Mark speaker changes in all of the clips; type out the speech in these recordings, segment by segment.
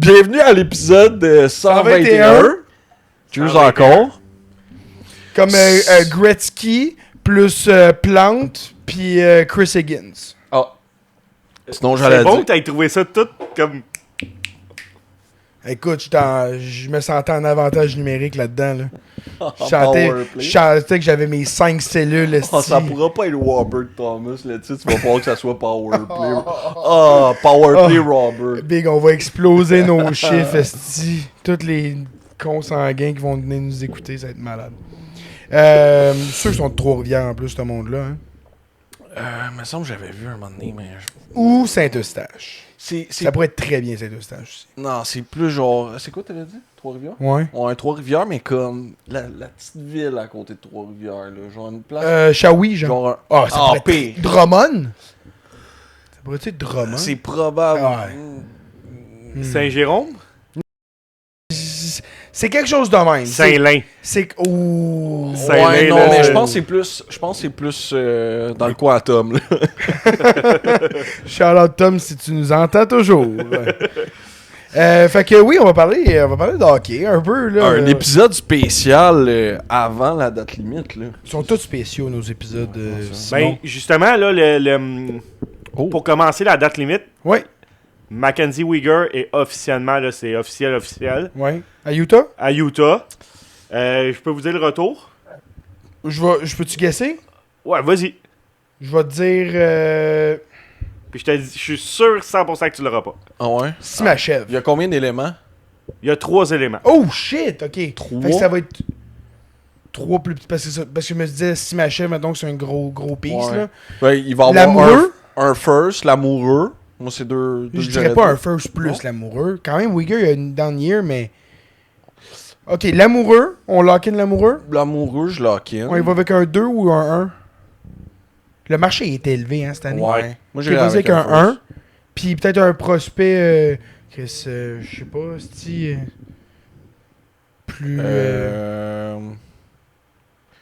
Speaker 1: Bienvenue à l'épisode 121. Cheers encore.
Speaker 2: Comme Gretzky, plus Plante, puis Chris Higgins.
Speaker 1: Ah. Sinon, j'allais
Speaker 3: C'est bon
Speaker 1: dire...
Speaker 3: que t'aies trouvé ça tout comme...
Speaker 2: Écoute, je me sentais en avantage numérique là-dedans. Là.
Speaker 1: Power
Speaker 2: Je
Speaker 1: play.
Speaker 2: sentais que j'avais mes 5 cellules.
Speaker 1: Ah, ça pourra pas être Robert Thomas là-dessus. Tu vas falloir que ça soit Power Play. Ah, Power Play Robert.
Speaker 2: Big, on va exploser nos chiffres, esti. Tous les consanguins qui vont venir nous écouter, ça va être malade. Ceux qui sont de Trois-Rivières en plus, ce monde-là. Hein.
Speaker 1: Il me semble que j'avais vu un moment donné, mais...
Speaker 2: Ou Saint-Eustache.
Speaker 1: C'est...
Speaker 2: Ça pourrait être très bien Saint-Eustache aussi.
Speaker 1: Non, c'est plus genre... C'est quoi t'avais dit? Trois-Rivières?
Speaker 2: Ouais.
Speaker 1: Ouais, Trois-Rivières, mais comme la petite ville à côté de Trois-Rivières, là. Genre une place...
Speaker 2: Shawi, genre.
Speaker 1: genre un...
Speaker 2: Ah, ça pourrait
Speaker 1: pire.
Speaker 2: être Drummond? Ça pourrait être Drummond?
Speaker 1: C'est probable.
Speaker 2: Ouais.
Speaker 3: Saint-Jérôme?
Speaker 2: C'est quelque chose de même.
Speaker 3: Saint-Lin.
Speaker 2: C'est... Ouh.
Speaker 3: Saint-Lin,
Speaker 1: Ouais, non,
Speaker 3: là,
Speaker 1: mais
Speaker 3: c'est-
Speaker 1: je pense que c'est plus dans le coin à Tom, là.
Speaker 2: Shout-out Tom si tu nous entends toujours. Fait que oui, on va parler de hockey un peu. Là.
Speaker 1: Un épisode spécial avant la date limite, là.
Speaker 2: Ils sont tous spéciaux, nos épisodes.
Speaker 3: Ben,
Speaker 2: Simon.
Speaker 3: justement, là, pour commencer la date limite,
Speaker 2: Ouais,
Speaker 3: Mackenzie Weegar est officiellement, là, c'est officiel,
Speaker 2: ouais. À Utah?
Speaker 3: à Utah. Je peux vous dire le retour?
Speaker 2: Je peux-tu guesser?
Speaker 3: Ouais, vas-y.
Speaker 2: Je vais te dire...
Speaker 3: Puis je te dis, je suis sûr 100% que tu l'auras pas.
Speaker 1: Ah ouais?
Speaker 2: Simachev.
Speaker 1: Il y a combien d'éléments?
Speaker 3: Il y a 3 éléments.
Speaker 2: Oh shit, ok.
Speaker 1: Trois?
Speaker 2: Fait que ça va être 3 plus petits. Parce que je me disais, Simachev, mettons que c'est un gros piece.
Speaker 1: Ouais.
Speaker 2: Là.
Speaker 1: Ben, il va avoir
Speaker 2: L'amoureux?
Speaker 1: un first, l'amoureux. Moi, c'est deux
Speaker 2: Je
Speaker 1: que
Speaker 2: dirais
Speaker 1: j'aurais
Speaker 2: pas
Speaker 1: dit.
Speaker 2: un first plus
Speaker 1: Non.
Speaker 2: l'amoureux. Quand même, Uyghur, il y a une down year, mais. Ok, l'amoureux. On lock in l'amoureux.
Speaker 1: L'amoureux, je lock in.
Speaker 2: On y va avec un 2 ou un 1. Le marché est élevé hein, cette année.
Speaker 1: Ouais. Moi,
Speaker 2: Je
Speaker 1: j'irais
Speaker 2: vais avec un
Speaker 1: first.
Speaker 2: 1. Puis peut-être un prospect. Chris, je sais pas, si. Plus.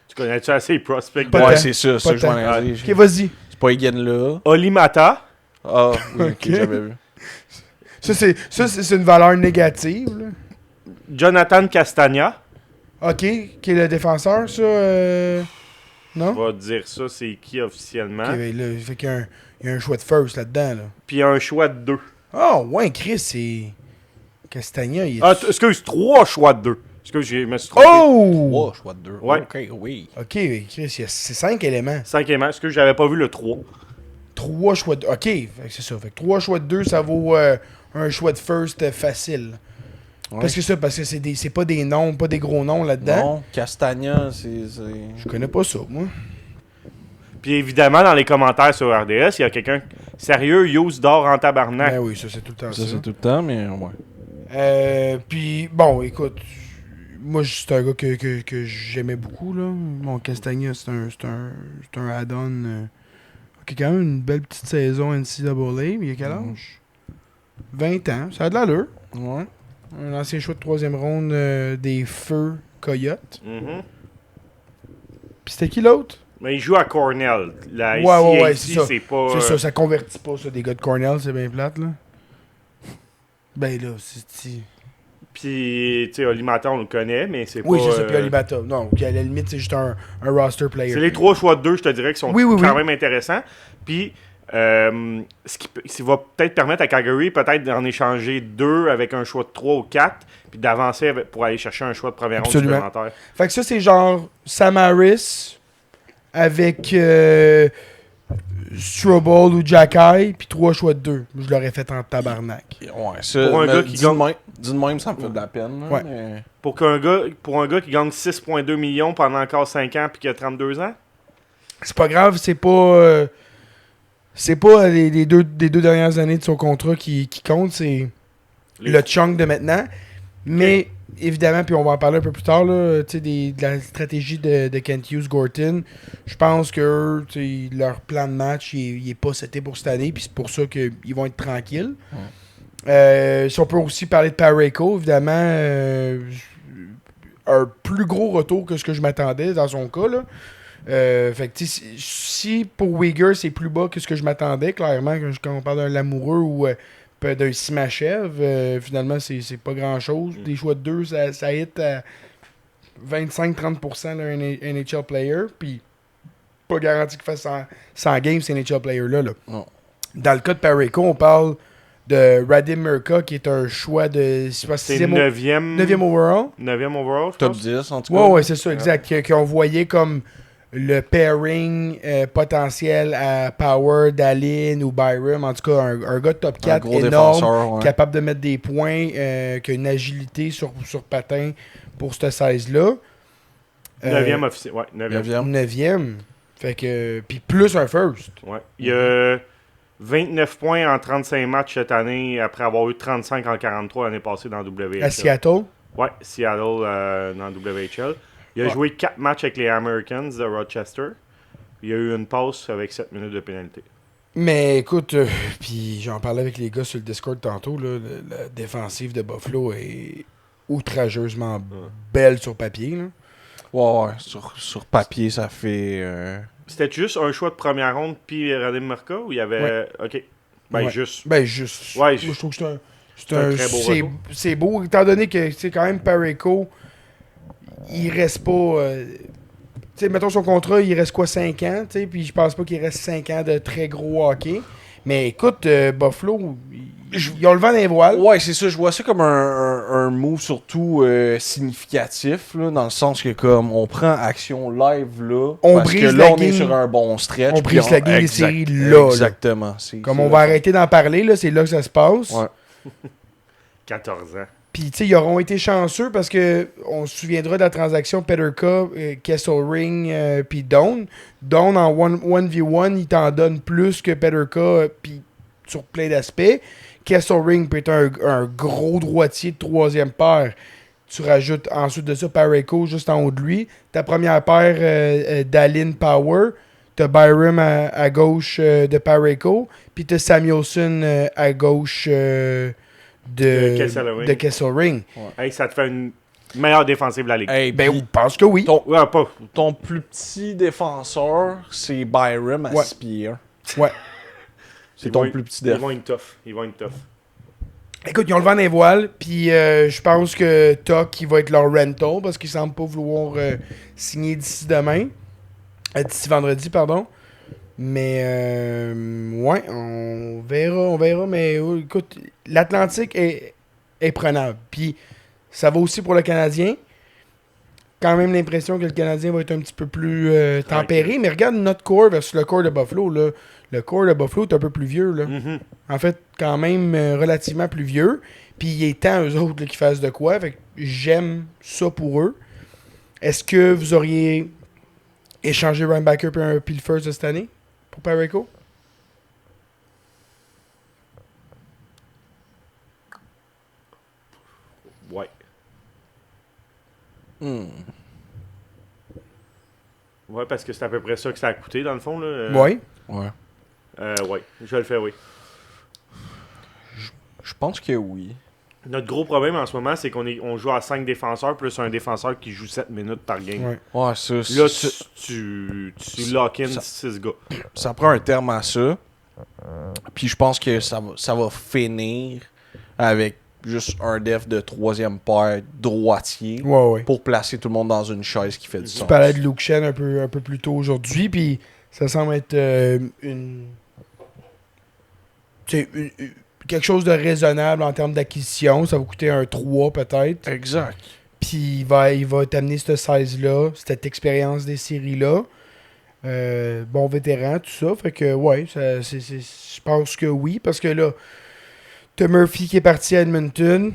Speaker 3: Tu connais-tu assez les prospects?
Speaker 2: Pas
Speaker 3: de-
Speaker 2: tant.
Speaker 1: Ouais, c'est ça, c'est ça que je m'en
Speaker 3: tant.
Speaker 1: ai dit.
Speaker 2: Ok, vas-y.
Speaker 1: C'est pas Egan là.
Speaker 3: Olimata,
Speaker 1: Ah, oui, ok,
Speaker 2: Ok.
Speaker 1: j'avais vu.
Speaker 2: Ça, c'est une valeur négative. Là.
Speaker 3: Jonathan Castagna.
Speaker 2: Ok, qui est le défenseur, ça. Non?
Speaker 3: On va te dire ça, c'est qui officiellement.
Speaker 2: Ok, ben là, fait qu'il y a un choix de first là-dedans. Là.
Speaker 3: Puis un choix de 2.
Speaker 2: Oh, ouais, Chris, c'est. Castagna, il est.
Speaker 3: Ah, excuse, 3 choix de 2. Excuse, je me suis trompé.
Speaker 2: Oh!
Speaker 1: Oh, choix de deux.
Speaker 3: Ouais.
Speaker 1: Ok, oui.
Speaker 2: Ok, Chris, c'est 5 éléments.
Speaker 3: 5e, excuse, j'avais pas vu le 3.
Speaker 2: 3 choix de. Ok, fait que c'est ça. Fait que 3 choix de 2, ça vaut un choix de first facile.
Speaker 1: Ouais.
Speaker 2: Parce que c'est pas des noms, pas des gros noms là-dedans.
Speaker 1: Non, Castagna, c'est...
Speaker 2: Je connais pas ça, moi.
Speaker 3: Puis évidemment, dans les commentaires sur RDS, il y a quelqu'un sérieux, use d'or en tabarnak.
Speaker 2: Ben oui, ça, c'est tout le temps ça.
Speaker 1: Ça, c'est tout le temps, mais ouais.
Speaker 2: Puis, bon, écoute, moi, c'est un gars que j'aimais beaucoup, là. Mon Castagna, c'est un add-on. Qui a quand même une belle petite saison NCAA, mais il a quel âge? 20 ans, ça a de l'allure.
Speaker 1: Ouais.
Speaker 2: Un ancien choix de 3e ronde des Feux Coyotes.
Speaker 3: Mhm.
Speaker 2: Puis c'était qui l'autre?
Speaker 3: Mais il joue à Cornell. La
Speaker 2: Ouais,
Speaker 3: ICAC,
Speaker 2: c'est ça.
Speaker 3: c'est pas...
Speaker 2: C'est ça, ça convertit pas ça des gars de Cornell, c'est bien plate, là. Ben là, c'est...
Speaker 3: Puis, tu sais, Olimata, on le connaît, mais c'est
Speaker 2: Oui,
Speaker 3: pas...
Speaker 2: c'est ça, puis Alibata. Non, puis à la limite, c'est juste un roster player.
Speaker 3: C'est les 3 choix de 2, je te dirais, qui sont
Speaker 2: Oui,
Speaker 3: quand
Speaker 2: oui.
Speaker 3: même intéressants. Puis, ce qui va peut-être permettre à Calgary peut-être d'en échanger 2 avec un choix de 3 ou 4, puis d'avancer pour aller chercher un choix de première ronde
Speaker 2: Absolument.
Speaker 3: supplémentaire.
Speaker 2: Fait que ça, c'est genre Sam Harris avec Strobel ou Jacky, puis 3 choix de 2. Je l'aurais fait en tabarnak.
Speaker 1: Ouais, ça...
Speaker 3: Pour un
Speaker 1: mais
Speaker 3: gars qui
Speaker 1: dit
Speaker 3: gagne-
Speaker 1: de même- dit de même, ça me fait de la peine. là,
Speaker 2: Ouais.
Speaker 1: mais-
Speaker 3: Pour un gars qui gagne 6,2 millions pendant encore 5 ans puis qui a 32 ans?
Speaker 2: C'est pas grave, c'est pas les deux dernières années de son contrat qui comptent, c'est
Speaker 3: Les-
Speaker 2: le chunk de maintenant. Mais évidemment, puis on va en parler un peu plus tard, là, tu sais, de la stratégie de Kent Hughes Gorton. Je pense que eux, tu sais, leur plan de match, il est pas seté pour cette année, puis c'est pour ça qu'ils vont être tranquilles. Si on peut aussi parler de Parayko, évidemment, un plus gros retour que ce que je m'attendais dans son cas, là. Fait que, tu sais, si pour Uyghur c'est plus bas que ce que je m'attendais, clairement, quand on parle d'un Lamoureux ou d'un Simachev. Finalement, c'est pas grand-chose. Des choix de 2, ça hit à 25-30% d'un NHL player. Puis, pas garanti qu'il fasse 100 games, ces NHL players-là. Là.
Speaker 1: Non.
Speaker 2: Dans le cas de Parayko, on parle de Radim Mirka, qui est un choix de...
Speaker 3: C'est
Speaker 2: 9e
Speaker 3: 9e
Speaker 2: overall.
Speaker 3: 9e overall, je
Speaker 1: Top
Speaker 3: pense.
Speaker 1: 10, en tout cas.
Speaker 2: Ouais, c'est ça, exact. Qu'on voyait comme le pairing potentiel à Power, Dallin ou Byram. En tout cas, un gars de top 4
Speaker 1: Un gros
Speaker 2: énorme,
Speaker 1: défenseur, ouais.
Speaker 2: capable de mettre des points, qui a une agilité sur patin pour ce size-là.
Speaker 3: 9e officiel. Ouais, 9e.
Speaker 2: 9e. Fait que... Puis plus un first.
Speaker 3: Ouais. Il y a 29 points en 35 matchs cette année, après avoir eu 35 en 43 l'année passée dans WHL.
Speaker 2: À Seattle.
Speaker 3: Ouais, Seattle dans WHL. Il a joué 4 matchs avec les Americans de Rochester. Il a eu une pause avec 7 minutes de pénalité.
Speaker 2: Mais écoute, puis j'en parlais avec les gars sur le Discord tantôt, là, la défensive de Buffalo est outrageusement belle sur papier. Là.
Speaker 1: Ouais, sur papier, ça fait...
Speaker 3: C'était juste un choix de première ronde puis Radim Mirka ou il y avait...
Speaker 2: Ouais.
Speaker 3: OK. Ben,
Speaker 2: Ouais.
Speaker 3: juste.
Speaker 2: Ben, juste.
Speaker 3: Ouais,
Speaker 2: moi, je trouve que
Speaker 3: c'est un très beau retour.
Speaker 2: c'est beau, étant donné que c'est quand même Parayko, il reste pas. Tu sais, mettons son contrat, il reste quoi, 5 ans, tu sais, puis je pense pas qu'il reste 5 ans de très gros hockey. Mais écoute, Buffalo, ils ont le vent dans les voiles.
Speaker 1: Ouais, c'est ça. Je vois ça comme un move surtout significatif, là, dans le sens que comme on prend action live là,
Speaker 2: On
Speaker 1: parce
Speaker 2: brise
Speaker 1: que
Speaker 2: la
Speaker 1: là, on est
Speaker 2: game.
Speaker 1: sur un bon stretch.
Speaker 2: On
Speaker 1: puis
Speaker 2: brise la game des séries là.
Speaker 1: Exactement.
Speaker 2: Comme on va arrêter d'en parler, là, c'est là que ça se passe.
Speaker 1: Ouais.
Speaker 3: 14 ans.
Speaker 2: Puis, tu sais, ils auront été chanceux parce que on se souviendra de la transaction Peterka, Kesselring, puis Doan. Doan, en 1v1, il t'en donne plus que Peterka, puis sur plein d'aspects. Kesselring peut être un gros droitier de troisième paire. Tu rajoutes ensuite de ça Parayko juste en haut de lui. Ta première paire, Dallin Power. T'as Byram à gauche de Parayko. Puis t'as Samuelson à gauche de Kesselring.
Speaker 3: Hey, ça te fait une meilleure défensive de la Ligue.
Speaker 1: Hey,
Speaker 2: Ben,
Speaker 1: puis
Speaker 2: je pense que oui.
Speaker 3: Ouais, pas.
Speaker 1: ton plus petit défenseur, c'est Byram à
Speaker 2: Ouais.
Speaker 1: 6 pieds 1.
Speaker 2: Ouais.
Speaker 1: C'est
Speaker 3: Ils
Speaker 1: ton
Speaker 3: vont-
Speaker 1: plus petit
Speaker 3: Ils
Speaker 1: déf.
Speaker 3: vont être tough. Ils vont être tough.
Speaker 2: Écoute, ils ont le vent dans les voiles, puis je pense que Tuck, il va être leur rental, parce qu'ils semblent pas vouloir signer d'ici demain. D'ici vendredi, pardon. Mais, ouais, on verra. Mais écoute, l'Atlantique est prenable. Puis, ça va aussi pour le Canadien. Quand même l'impression que le Canadien va être un petit peu plus tempéré. Mais regarde notre core versus le core de Buffalo. Là. Le core de Buffalo est un peu plus vieux. Là.
Speaker 3: Mhm.
Speaker 2: En fait, quand même relativement plus vieux. Puis il est temps, eux autres, là, qu'ils fassent de quoi. Fait que j'aime ça pour eux. Est-ce que vous auriez échangé Reinbacker puis le first de cette année pour Parayko?
Speaker 3: Ouais. Ouais, parce que c'est à peu près ça que ça a coûté, dans le fond. Là.
Speaker 2: Oui.
Speaker 1: Ouais.
Speaker 3: Ouais, je le fais, oui.
Speaker 1: Je pense que oui.
Speaker 3: Notre gros problème en ce moment, c'est on joue à 5 défenseurs plus un défenseur qui joue 7 minutes par game.
Speaker 2: Ouais.
Speaker 1: Ouais, ça,
Speaker 3: Là,
Speaker 1: ça,
Speaker 3: tu lock in
Speaker 1: ça-
Speaker 3: 6 gars.
Speaker 1: ça prend un terme à ça. Puis je pense que ça va finir avec juste un def de troisième paire droitier
Speaker 2: Ouais.
Speaker 1: pour placer tout le monde dans une chaise qui fait du
Speaker 2: Tu
Speaker 1: sens.
Speaker 2: parlais de Luke Shen un peu plus tôt aujourd'hui, puis ça semble être quelque chose de raisonnable en termes d'acquisition. Ça va coûter un 3 peut-être.
Speaker 1: Exact.
Speaker 2: Puis il va t'amener ce size-là, cette expérience des séries-là. Bon vétéran, tout ça. Fait que, ouais, je pense que oui. Parce que là, t'as Murphy qui est parti à Edmonton.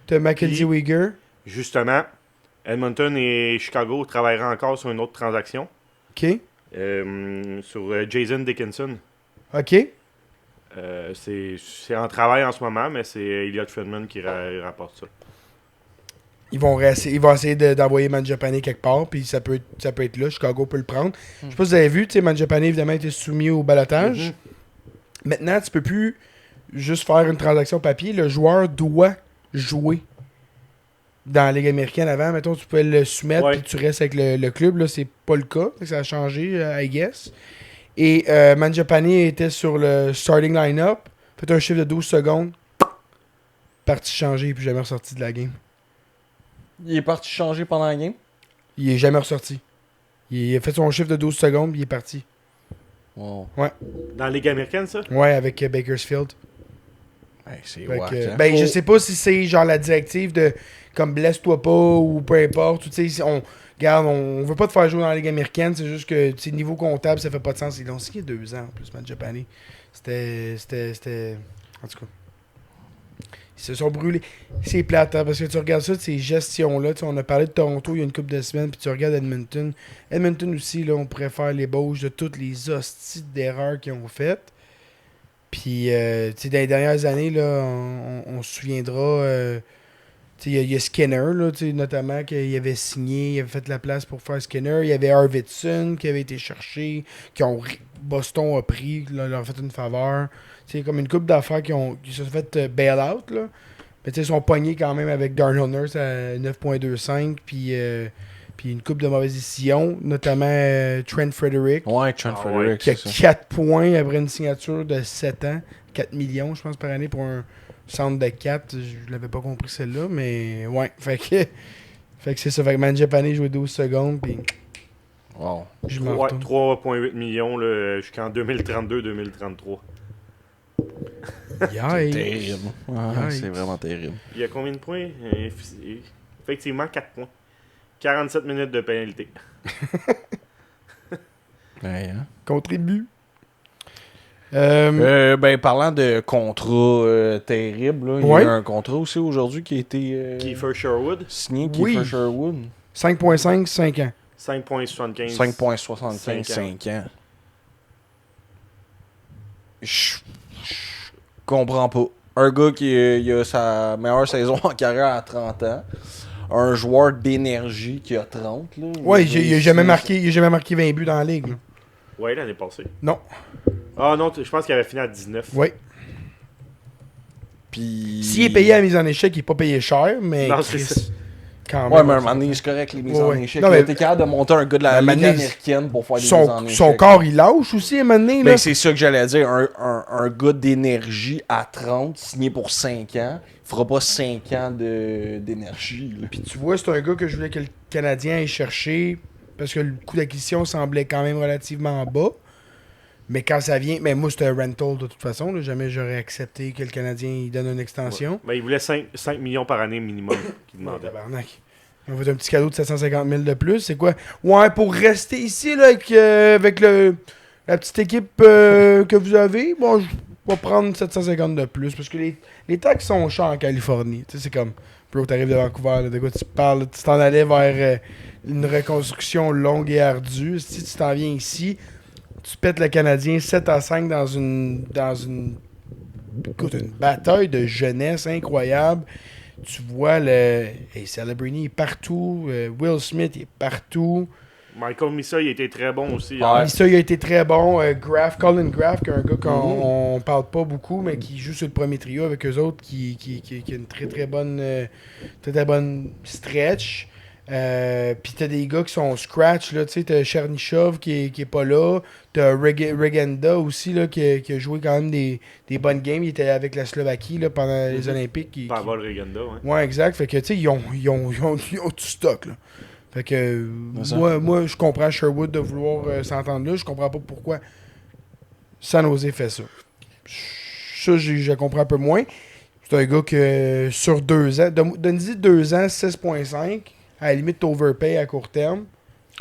Speaker 2: T'as Mackenzie
Speaker 3: Puis-
Speaker 2: Weegar.
Speaker 3: Justement, Edmonton et Chicago travailleront encore sur une autre transaction.
Speaker 2: OK.
Speaker 3: Sur Jason Dickinson.
Speaker 2: OK.
Speaker 3: C'est en travail en ce moment, mais c'est Elliot Friedman qui rapporte ça.
Speaker 2: Ils vont essayer d'envoyer Mangiapane quelque part, puis ça peut être là. Chicago peut le prendre. Je sais pas si vous avez vu, tu sais, Mangiapane évidemment a été soumis au balotage.
Speaker 3: Mhm.
Speaker 2: Maintenant, tu peux plus juste faire une transaction papier. Le joueur doit jouer dans la Ligue américaine. Avant, mettons, tu pouvais le soumettre
Speaker 3: Ouais.
Speaker 2: puis tu restes avec le club. Là, c'est pas le cas. Fait que ça a changé, I guess. Et Mangiapane était sur le starting line-up. fait un chiffre de 12 secondes, parti changer, puis jamais ressorti de la game.
Speaker 1: Il est parti changer pendant la game?
Speaker 2: Il est jamais ressorti. Il a fait son chiffre de 12 secondes, puis il est parti.
Speaker 1: Wow.
Speaker 3: Dans la Ligue américaine, ça?
Speaker 2: Ouais, avec Bakersfield.
Speaker 1: Hey, c'est
Speaker 2: Fait
Speaker 1: wack,
Speaker 2: que,
Speaker 1: hein?
Speaker 2: ben, je sais pas si c'est genre la directive de comme blesse-toi pas ou peu importe. Tu sais, regarde, on veut pas te faire jouer dans la Ligue américaine, c'est juste que tu sais, niveau comptable, ça fait pas de sens. Ils l'ont signé 2 ans en plus, Mangiapane. C'était. En tout cas. Ils se sont brûlés. C'est plate, hein, parce que tu regardes ça, ces gestions-là. On a parlé de Toronto il y a une couple de semaines, puis tu regardes Edmonton. Edmonton aussi, là, on pourrait faire l'ébauche de toutes les hosties d'erreurs qu'ils ont faites. Puis, tu sais, dans les dernières années, là, on se souviendra. Tu sais, il y a Skinner, là, tu sais, notamment, qu'il avait signé, il avait fait la place pour faire Skinner. Il y avait Arvidsson qui avait été cherché, Boston a pris, là, leur a fait une faveur. C'est comme une couple d'affaires qui se sont fait bail-out, là. Mais tu sais, ils sont pognés quand même avec Darnell Nurse à 9.25, puis une couple de mauvaises décisions, notamment Trent Frederick,
Speaker 1: Ouais, Trent Frederick,
Speaker 2: qui a
Speaker 1: c'est ça.
Speaker 2: 4 points après une signature de 7 ans, 4 millions, je pense, par année pour un centre de 4. Je l'avais pas compris celle-là, mais ouais. Fait que c'est ça. Fait que Mangiapane jouait 12 secondes, puis
Speaker 1: Wow.
Speaker 2: je m'en
Speaker 3: Ouais,
Speaker 2: retourne.
Speaker 3: 3,8 millions là, jusqu'en 2032-2033.
Speaker 1: C'est
Speaker 2: Yikes.
Speaker 1: terrible. Ouais,
Speaker 2: Yikes.
Speaker 1: c'est vraiment terrible.
Speaker 3: Il y a combien de points? Effectivement, 4 points. 47 minutes de pénalité.
Speaker 1: Ouais, hein?
Speaker 2: Contribue.
Speaker 1: Ben, parlant de contrat terrible, là, il y
Speaker 2: Ouais.
Speaker 1: a eu un contrat aussi aujourd'hui qui a été
Speaker 3: Kiefer Sherwood,
Speaker 1: signé,
Speaker 2: Oui.
Speaker 1: Kiefer Sherwood.
Speaker 2: 5.5, 5 ans.
Speaker 3: 5,75.
Speaker 1: 5,75,
Speaker 3: Cinq
Speaker 1: 5 ans. Je comprends pas. Un gars qui a sa meilleure saison en carrière à 30 ans. Un joueur d'énergie qui a 30. Là.
Speaker 2: Ouais, il a jamais marqué 20 buts dans la ligue. Là.
Speaker 3: Ouais, l'année passée.
Speaker 2: Non.
Speaker 3: Ah non, je pense qu'il avait fini à 19.
Speaker 2: Ouais.
Speaker 1: Puis...
Speaker 2: S'il est payé à la mise en échec, il n'est pas payé cher, mais
Speaker 3: Non, c'est
Speaker 2: Chris,
Speaker 3: ça.
Speaker 2: quand même.
Speaker 1: Ouais, mais à un moment donné, c'est correct, les mises
Speaker 2: Ouais,
Speaker 1: en
Speaker 2: ouais.
Speaker 1: échec.
Speaker 2: Non,
Speaker 1: Il a
Speaker 2: mais-
Speaker 1: été capable de monter un gars de la
Speaker 2: Mais à un
Speaker 1: Ligue
Speaker 2: moment donné,
Speaker 1: américaine pour faire des mises en échec.
Speaker 2: son corps, il lâche aussi, à un moment donné.
Speaker 1: Ben,
Speaker 2: Là.
Speaker 1: c'est ça que j'allais dire. Un gars d'énergie à 30, signé pour 5 ans, il fera pas 5 ans d'énergie. là.
Speaker 2: Puis tu vois, c'est un gars que je voulais que le Canadien aille chercher parce que le coût d'acquisition semblait quand même relativement bas. Mais quand ça vient... Mais moi, c'était un rental de toute façon. Là. Jamais j'aurais accepté que le Canadien il donne une extension.
Speaker 3: Ben, il voulait 5 millions par année minimum qu'il
Speaker 2: Non,
Speaker 3: demandait.
Speaker 2: tabarnak. On veut un petit cadeau de 750 000 de plus. C'est quoi? Ouais, pour rester ici là, avec la petite équipe que vous avez, bon, je vais prendre 750 de plus. Parce que les taxes sont chères en Californie. Tu sais, c'est comme, bro, t'arrives de Vancouver, là, de quoi tu parles? Là, tu t'en allais vers une reconstruction longue et ardue. Si tu t'en viens ici, tu pètes le Canadien 7-5 dans une écoute, une bataille de jeunesse incroyable. Tu vois Celebrini est partout, Will Smith est partout.
Speaker 3: Michael Missa, il était très bon aussi.
Speaker 1: Ouais.
Speaker 3: hein.
Speaker 2: Ça, il a été très bon. Colin Graff, qui est un gars qu'on parle pas beaucoup, mais qui joue sur le premier trio avec eux autres, qui a une très bonne stretch. Puis t'as des gars qui sont scratch, là, tu sais, t'as Chernyshov qui est pas là, t'as Regenda aussi, là, qui a joué quand même des bonnes games, il était avec la Slovaquie, là, pendant les Olympiques.
Speaker 3: Pavel Regenda, ouais.
Speaker 2: Ouais, exact, fait que, tu sais, ils ont du stock, là. Fait que,
Speaker 1: C'est ça.
Speaker 2: moi, je comprends Sherwood de vouloir s'entendre là, je comprends pas pourquoi San Jose fait ça. Ça, je comprends un peu moins. C'est un gars que, sur 2 ans, donne-y 2 ans, 6.5, à la limite, t'overpay à court terme.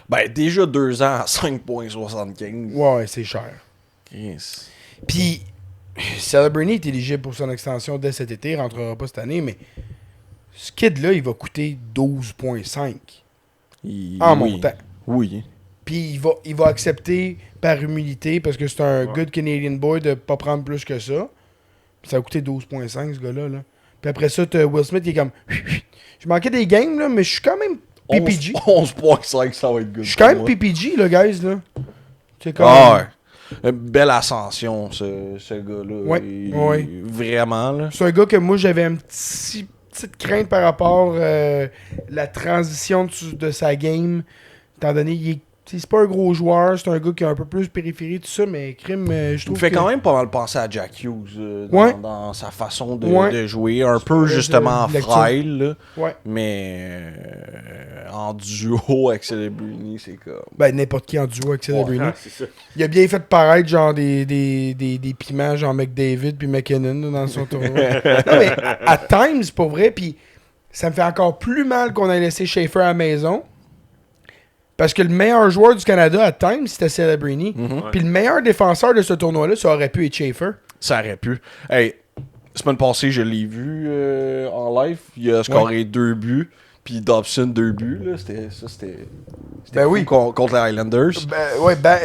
Speaker 1: Ben, déjà 2 ans à 5,75.
Speaker 2: Ouais, c'est cher.
Speaker 1: Yes.
Speaker 2: Puis, Celebrini est éligible pour son extension dès cet été, il rentrera pas cette année, mais ce kid-là, il va coûter 12.5 en
Speaker 1: Oui.
Speaker 2: montant.
Speaker 1: Oui.
Speaker 2: Puis il va accepter par humilité, parce que c'est un
Speaker 3: Ouais.
Speaker 2: good Canadian boy de pas prendre plus que ça. Puis ça va coûter 12.5 ce gars-là. Là. Puis après ça, t'as Will Smith qui est comme... Je manquais des games, là, mais je suis quand même PPG.
Speaker 1: 11,5, ça va être good.
Speaker 2: Je suis quand
Speaker 1: pour
Speaker 2: même
Speaker 1: moi.
Speaker 2: PPG, là, guys. Là. C'est comme...
Speaker 1: Ah ouais. Une belle ascension, ce gars-là.
Speaker 2: Ouais, ouais.
Speaker 1: Vraiment, là.
Speaker 2: C'est un gars que moi, j'avais une petite crainte par rapport à la transition de sa game. Étant donné, c'est pas un gros joueur, c'est un gars qui est un peu plus périphérie, tout ça, mais crime, je
Speaker 1: Il
Speaker 2: trouve
Speaker 1: me fait
Speaker 2: que...
Speaker 1: quand même pas mal penser à Jack Hughes
Speaker 2: Ouais.
Speaker 1: dans sa façon
Speaker 2: Ouais.
Speaker 1: de jouer. Un peu
Speaker 2: de
Speaker 1: justement
Speaker 2: lecture.
Speaker 1: frêle, là.
Speaker 2: Ouais.
Speaker 1: Mais en duo avec Celebrini, c'est comme.
Speaker 2: Ben, n'importe qui en duo avec Celebrini.
Speaker 3: Ah, c'est ça.
Speaker 2: Il a bien fait paraître genre des piments genre McDavid puis McKinnon là, dans son tournoi. Non, mais à times, pour vrai, puis ça me fait encore plus mal qu'on ait laissé Schaefer à la maison. Parce que le meilleur joueur du Canada à times, c'était Celebrini.
Speaker 1: Mhm.
Speaker 2: Puis le meilleur défenseur de ce tournoi-là, ça aurait pu être Schaefer.
Speaker 1: Ça aurait pu. Hey, semaine passée, je l'ai vu en live. Il a scoré 2 buts. Puis Dobson 2 buts. Là. C'était
Speaker 2: Ben
Speaker 1: fou
Speaker 2: oui.
Speaker 1: contre les Islanders.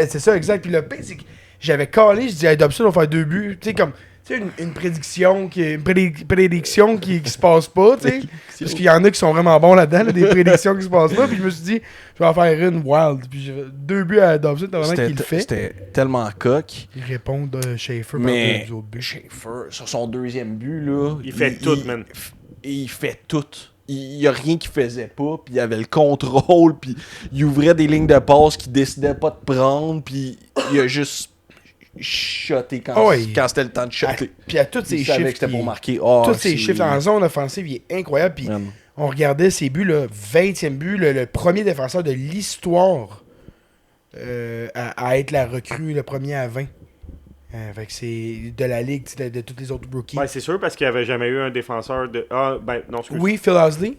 Speaker 2: C'est ça, exact. Puis le pire, c'est que j'avais calé, je disais, hey, Dobson va faire 2 buts. Tu sais, comme. Tu sais, une prédiction prédiction qui se passe pas, tu sais. Parce qu'il y en a qui sont vraiment bons là-dedans, là, des prédictions qui se passent pas. Puis je me suis dit, je vais en faire une wild. Puis 2 buts à Dobson, t'as vraiment qu'il le fait.
Speaker 1: C'était tellement coq.
Speaker 2: Il répond de Schaefer
Speaker 1: Mais
Speaker 2: par 2 autres buts.
Speaker 1: Schaefer, sur son 2e but, là.
Speaker 3: Il fait tout, man.
Speaker 1: Il fait tout. Il y a rien qu'il faisait pas, puis il avait le contrôle, puis il ouvrait des lignes de passe qu'il décidait pas de prendre, puis il a juste shoté quand c'était le temps de shotter.
Speaker 2: Puis à tous ces
Speaker 1: Il savait
Speaker 2: chiffres.
Speaker 1: que c'était pour marquer.
Speaker 2: Tous ces chiffres en zone offensive, il est incroyable. Puis on regardait ses buts, là, 20e but, le premier défenseur de l'histoire à être la recrue, le premier à 20. Fait que c'est de la ligue, de tous les autres rookies.
Speaker 3: Ben, c'est sûr parce qu'il n'y avait jamais eu un défenseur de. Ah, ben, non, excuse.
Speaker 2: Oui, Phil Housley.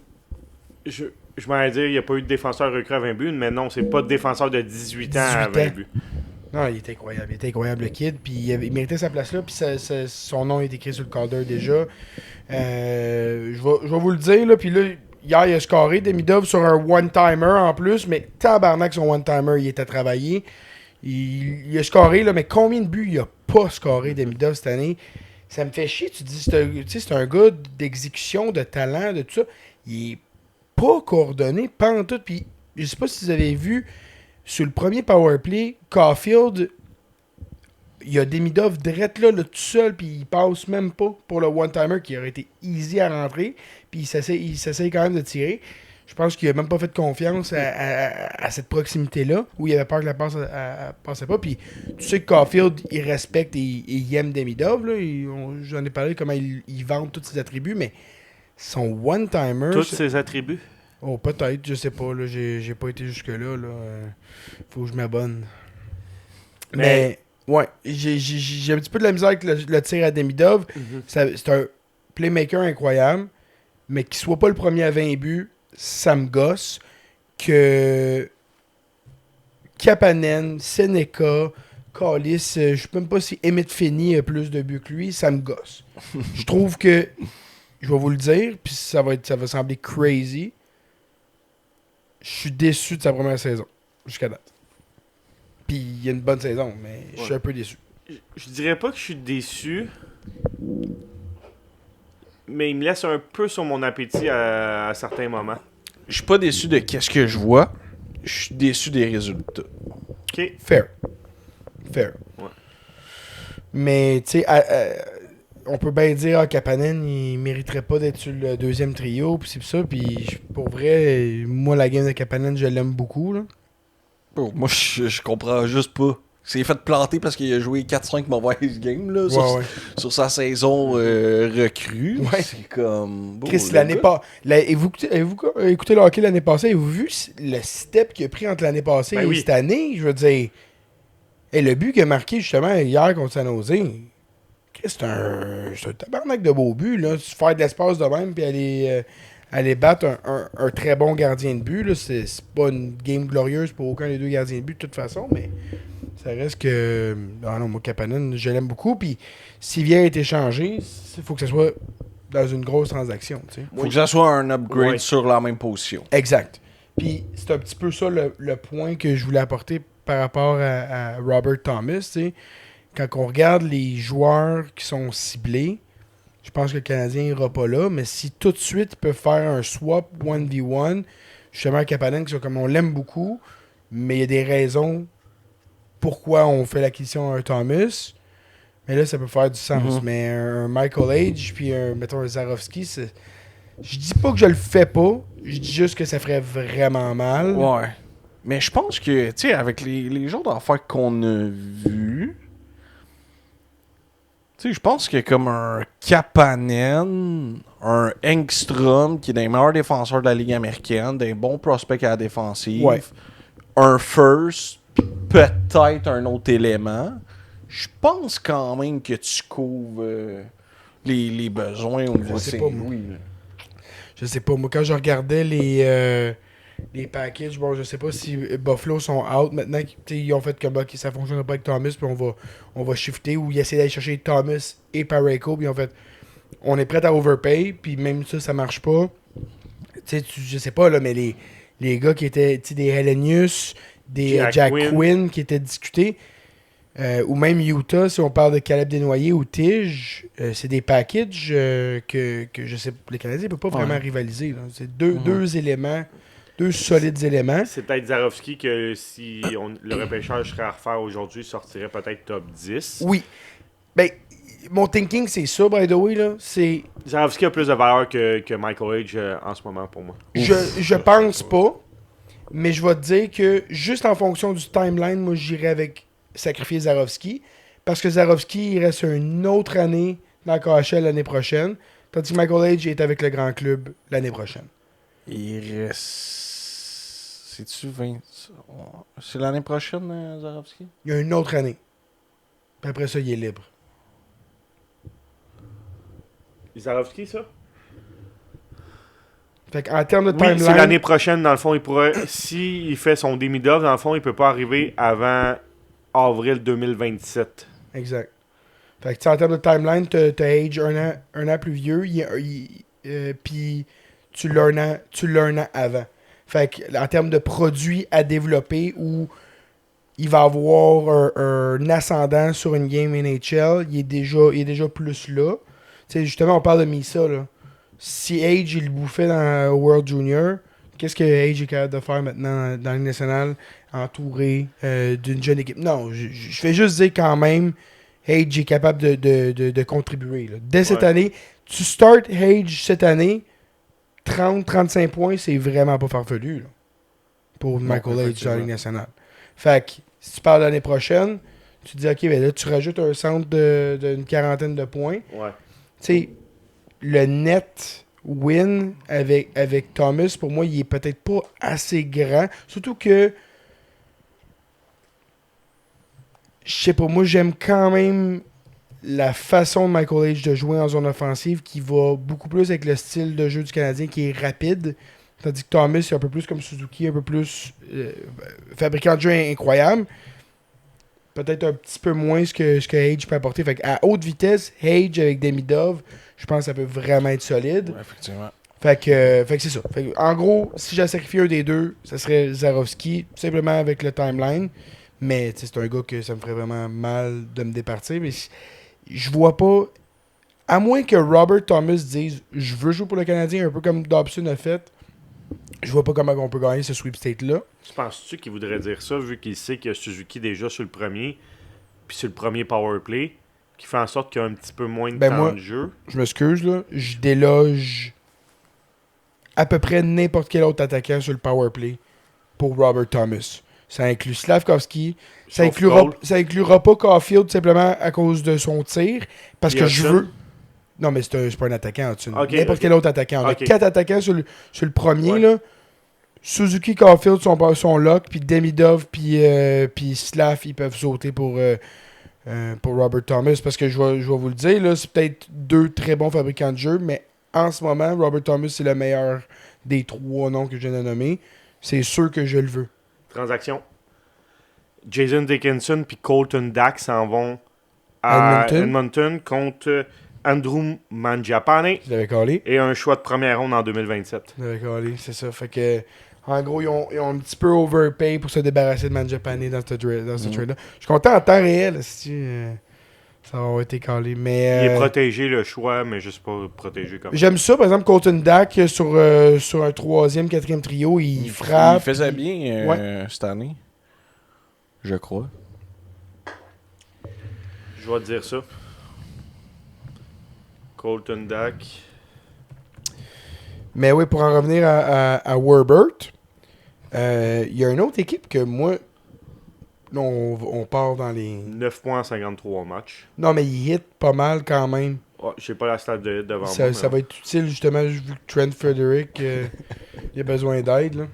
Speaker 3: Je m'allais dire, il n'y a pas eu de défenseur recru à 20 buts, mais non, c'est pas de défenseur de 18 ans à 20 buts.
Speaker 2: Non, il était incroyable le kid, puis il méritait sa place là, puis son nom est écrit sur le cadre déjà. Je vais vous le dire, là, puis là, hier il a scoré Demidov sur un one-timer en plus, mais tabarnak son one-timer, il était travaillé. Il a scoré, là, mais combien de buts il a pas scoré Demidov cette année? Ça me fait chier, tu dis, c'est un gars d'exécution, de talent, de tout ça. Il est pas coordonné, pas en tout, puis je sais pas si vous avez vu, sur le premier powerplay, Caulfield, il y a Demidov direct là, tout seul, puis il passe même pas pour le one-timer qui aurait été easy à rentrer, puis il s'essaye quand même de tirer. Je pense qu'il a même pas fait confiance à cette proximité-là, où il avait peur que la passe ne passait pas. Puis tu sais que Caulfield, il respecte et il aime Demidov. J'en ai parlé comment il vante tous ses attributs, mais son one-timer...
Speaker 3: Tous ses attributs?
Speaker 2: Oh, peut-être, je sais pas. Là, j'ai pas été jusque-là. Faut que je m'abonne. Mais ouais, j'ai un petit peu de la misère avec le tir à Demidov. C'est un playmaker incroyable, mais qu'il soit pas le premier à 20 buts, ça me gosse. Que Kapanen, Seneca, Callis, je sais même pas si Emmett Finney a plus de buts que lui, ça me gosse. Je trouve que, je vais vous le dire, puis ça va sembler crazy, je suis déçu de sa première saison, jusqu'à date. Puis il y a une bonne saison, mais je suis un peu déçu.
Speaker 3: Je dirais pas que je suis déçu, mais il me laisse un peu sur mon appétit à certains moments.
Speaker 1: Je suis pas déçu de qu'est-ce que je vois. Je suis déçu des résultats.
Speaker 3: Ok.
Speaker 2: Fair.
Speaker 3: Ouais.
Speaker 2: Mais, tu sais, on peut bien dire Kapanen, il mériterait pas d'être sur le deuxième trio, puis c'est ça. Puis pour vrai, moi, la game de Kapanen, je l'aime beaucoup. Là.
Speaker 1: Oh, moi, je comprends juste pas. Il s'est fait planter parce qu'il a joué 4-5 mauvaises games là, sur sa saison recrue.
Speaker 2: Ouais.
Speaker 1: C'est comme...
Speaker 2: Chris, l'année passée... Avez-vous écouté le hockey l'année passée? Avez-vous vu le step qu'il a pris entre l'année passée et cette année? Je veux dire... Et le but qu'il a marqué justement hier contre San Jose, c'est un tabarnak de beau but. Là. Faire de l'espace de même puis aller battre un très bon gardien de but. Là. C'est pas une game glorieuse pour aucun des deux gardiens de but de toute façon, mais ça reste que... Ah non, moi, Kapanen, je l'aime beaucoup. Puis s'il vient être échangé, il faut que ce soit dans une grosse transaction. Il
Speaker 1: faut que ça soit un upgrade sur la même position.
Speaker 2: Exact. Puis c'est un petit peu ça le point que je voulais apporter par rapport à Robert Thomas. T'sais. Quand on regarde les joueurs qui sont ciblés, je pense que le Canadien n'ira pas là, mais si tout de suite ils peuvent faire un swap 1v1, justement Kapanen, comme on l'aime beaucoup, mais il y a des raisons pourquoi on fait l'acquisition d'un Thomas, mais là ça peut faire du sens. Mais un Michael Age puis mettons un Zarovski, je dis pas que je le fais pas, je dis juste que ça ferait vraiment mal.
Speaker 1: Ouais. Mais je pense que, tu sais, avec les genres d'affaires qu'on a vus, tu sais, je pense que comme un Kapanen, un Engstrom, qui est des meilleurs défenseurs de la Ligue américaine, des bons prospects à la défensive,
Speaker 2: Ouais.
Speaker 1: un first, puis peut-être un autre élément, je pense quand même que tu couvres les besoins au niveau de
Speaker 2: sais pas, moi.
Speaker 1: Saint-Louis. là.
Speaker 2: Je sais pas, moi, quand je regardais les packages, bon, je sais pas si Buffalo sont out maintenant. Ils ont fait comme ok, ça fonctionne pas avec Thomas, puis on va shifter, ou ils essaient d'aller chercher Thomas et Parayko, puis en fait, on est prêt à overpay, puis même ça marche pas. Je sais pas, là, mais les gars qui étaient des Hellenius, des Jack Quinn qui étaient discutés, ou même Utah, si on parle de Caleb Desnoyers ou Tige, c'est des packages que je sais les Canadiens ne peuvent pas vraiment rivaliser. Là. C'est deux éléments, deux solides éléments.
Speaker 3: C'est peut-être Zarovski que si le repêchage serait à refaire aujourd'hui, sortirait peut-être top 10.
Speaker 2: Oui. Ben, mon thinking, c'est ça, by the way. Là. C'est...
Speaker 3: Zarovski a plus de valeur que Michael Age en ce moment pour moi.
Speaker 2: Je pense pas, mais je vais te dire que juste en fonction du timeline, moi, j'irais avec sacrifier Zarovski, parce que Zarovski, il reste une autre année dans le KHL l'année prochaine, tandis que Michael Age est avec le grand club l'année prochaine.
Speaker 1: Il reste... C'est-tu 20... C'est l'année prochaine, Zarovski?
Speaker 2: Il y a une autre année. Puis après ça, il est libre.
Speaker 3: Zarovski, ça?
Speaker 2: Fait qu'en termes de
Speaker 3: Oui,
Speaker 2: timeline...
Speaker 3: c'est l'année prochaine, dans le fond, il pourrait... S'il fait son demi-dove, dans le fond, il peut pas arriver avant avril 2027.
Speaker 2: Exact. Fait que, en termes de timeline, t'as Age un an plus vieux, puis tu l'as un an avant. Fait que, en termes de produits à développer, où il va avoir un ascendant sur une game NHL, il est déjà plus là. Tu sais, justement, on parle de Misa, là. Si Age, il le bouffait dans World Junior, qu'est-ce que Age est capable de faire maintenant dans la Ligue nationale, entouré d'une jeune équipe? Non, je fais juste dire quand même, Age est capable de contribuer. Là. Dès cette année, tu start Age cette année, 30-35 points, c'est vraiment pas farfelu là, pour Michael Age dans la Ligue nationale. Fait que, si tu parles l'année prochaine, tu te dis, ok, ben là, tu rajoutes un centre d'une quarantaine de points.
Speaker 3: Ouais.
Speaker 2: Tu sais, le net win avec Thomas, pour moi, il est peut-être pas assez grand. Surtout que, je sais pas, moi, j'aime quand même la façon de Michael Age de jouer en zone offensive qui va beaucoup plus avec le style de jeu du Canadien qui est rapide. Tandis que Thomas, c'est un peu plus comme Suzuki, un peu plus fabricant de jeu incroyable. Peut-être un petit peu moins ce que Age peut apporter. Fait à haute vitesse, Age avec Demidov, je pense que ça peut vraiment être solide.
Speaker 1: Ouais, effectivement.
Speaker 2: Fait que c'est ça. Fait que, en gros, si j'ai sacrifié un des deux, ça serait Zarovski, tout simplement avec le timeline. Mais c'est un gars que ça me ferait vraiment mal de me départir. Mais je vois pas. À moins que Robert Thomas dise je veux jouer pour le Canadien, un peu comme Dobson a fait, je vois pas comment on peut gagner ce sweepstate-là.
Speaker 3: Tu penses-tu qu'il voudrait dire ça, vu qu'il sait qu'il y a Suzuki déjà sur le premier, puis sur le premier powerplay, qui fait en sorte qu'il y a un petit peu moins de temps de jeu?
Speaker 2: Je m'excuse, là. Je déloge à peu près n'importe quel autre attaquant sur le powerplay pour Robert Thomas. Ça inclut Slavkovski. Ça inclura pas Caulfield tout simplement à cause de son tir. Parce que je veux... Non, mais c'est pas un attaquant. N'importe quel autre attaquant. On a 4 attaquants sur le premier. Là. Suzuki, Caulfield sont lock. Puis Demidov puis Slav, ils peuvent sauter pour Robert Thomas. Parce que je vais vous le dire, là, c'est peut-être 2 très bons fabricants de jeu. Mais en ce moment, Robert Thomas, c'est le meilleur des 3 noms que je viens de nommer. C'est sûr que je le veux.
Speaker 3: Transaction. Jason Dickinson puis Colton Dack s'en vont à Edmonton contre Andrew Mangiapane et un choix de première ronde en 2027.
Speaker 2: Je l'avais calé, c'est ça. Fait que, en gros, ils ont un petit peu overpay pour se débarrasser de Mangiapane dans ce trade-là. Je suis content en temps réel si ça va avoir été calé. Mais,
Speaker 3: il est protégé le choix, mais juste pas protégé comme ça.
Speaker 2: J'aime ça, par exemple, Colton Dack sur un 3e, 4e trio, il frappe.
Speaker 1: Il faisait bien cette année. Je crois.
Speaker 3: Je vais te dire ça. Colton Dack.
Speaker 2: Mais oui, pour en revenir à Werbert, Il y a une autre équipe que moi... Là, on part dans les...
Speaker 3: 9 points en 53 matchs.
Speaker 2: Non, mais il hit pas mal quand même.
Speaker 3: Oh, je sais pas la stat de hit devant
Speaker 2: ça,
Speaker 3: moi.
Speaker 2: Ça va être utile, justement, vu que Trent Frederick il a besoin d'aide.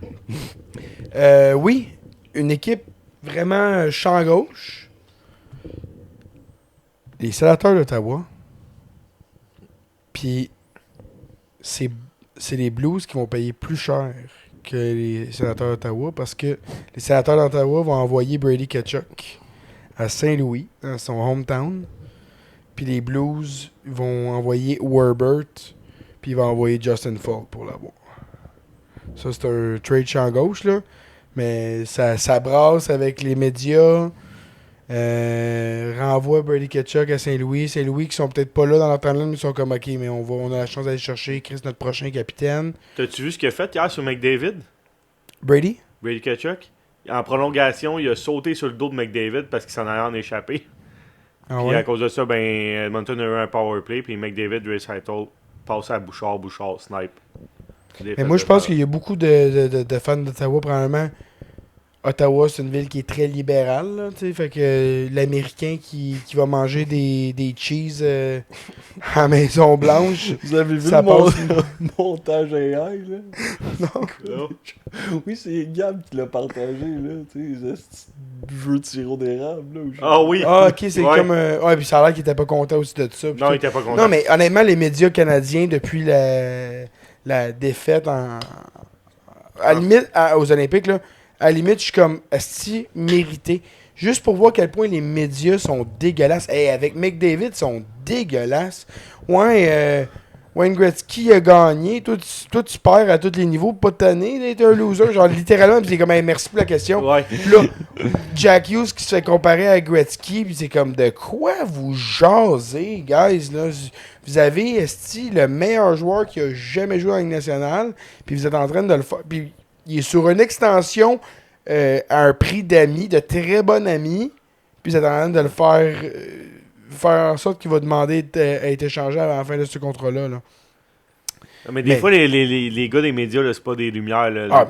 Speaker 2: Là. Oui, une équipe vraiment champ gauche. Les Sénateurs d'Ottawa. Puis, c'est les Blues qui vont payer plus cher que les Sénateurs d'Ottawa parce que les Sénateurs d'Ottawa vont envoyer Brady Tkachuk à Saint-Louis, dans son hometown. Puis les Blues vont envoyer Werbert, puis ils vont envoyer Justin Falk pour l'avoir. Ça, c'est un trade champ gauche, là. Mais ça brasse avec les médias. Renvoie Brady Tkachuk à Saint-Louis. Saint-Louis qui sont peut-être pas là dans leur timeline, mais ils sont comme OK, mais on a la chance d'aller chercher Chris, notre prochain capitaine.
Speaker 3: T'as-tu vu ce qu'il a fait hier sur McDavid?
Speaker 2: Brady
Speaker 3: Tkachuk. En prolongation, il a sauté sur le dos de McDavid parce qu'il s'en allait en échapper.
Speaker 2: Ah
Speaker 3: Puis
Speaker 2: ouais?
Speaker 3: à cause de ça, Edmonton a eu un power play, puis McDavid, Draisaitl passe à Bouchard, snipe.
Speaker 2: Mais moi, je pense qu'il y a beaucoup de fans d'Ottawa, probablement. Ottawa, c'est une ville qui est très libérale, là, fait que l'Américain qui va manger des cheese à la Maison Blanche.
Speaker 1: Vous avez vu
Speaker 2: ça
Speaker 1: le montage AI, là?
Speaker 2: Non.
Speaker 1: Oui, c'est Gab qui l'a partagé, là, tu sais, les jeux de sirop d'érable, là.
Speaker 3: Ah oui!
Speaker 2: Ah, ok, c'est comme... ouais, puis ça a l'air qu'il était pas content aussi de ça.
Speaker 3: Non, il était pas content.
Speaker 2: Non, mais honnêtement, les médias canadiens, depuis la défaite à la limite, aux Olympiques, là, à la limite, je suis comme, asti, mérité. Juste pour voir à quel point les médias sont dégueulasses. Hey, avec McDavid, ils sont dégueulasses. Ouais, Wayne Gretzky a gagné. Toi, tu perds à tous les niveaux. Pas de tanner d'être un loser. Genre, littéralement, pis c'est comme, hey, merci pour la question.
Speaker 3: Ouais.
Speaker 2: Puis là, Jack Hughes qui se fait comparer à Gretzky. Puis c'est comme, de quoi vous jasez, guys? Là? Vous avez, esti, le meilleur joueur qui a jamais joué en Ligue nationale. Puis vous êtes en train de le faire. Puis il est sur une extension à un prix d'amis, de très bon ami. Puis vous êtes en train de le faire en sorte qu'il va demander à être échangé à la fin de ce contrat-là. Là.
Speaker 3: Mais des fois, les gars des médias, là, c'est pas des lumières. Là,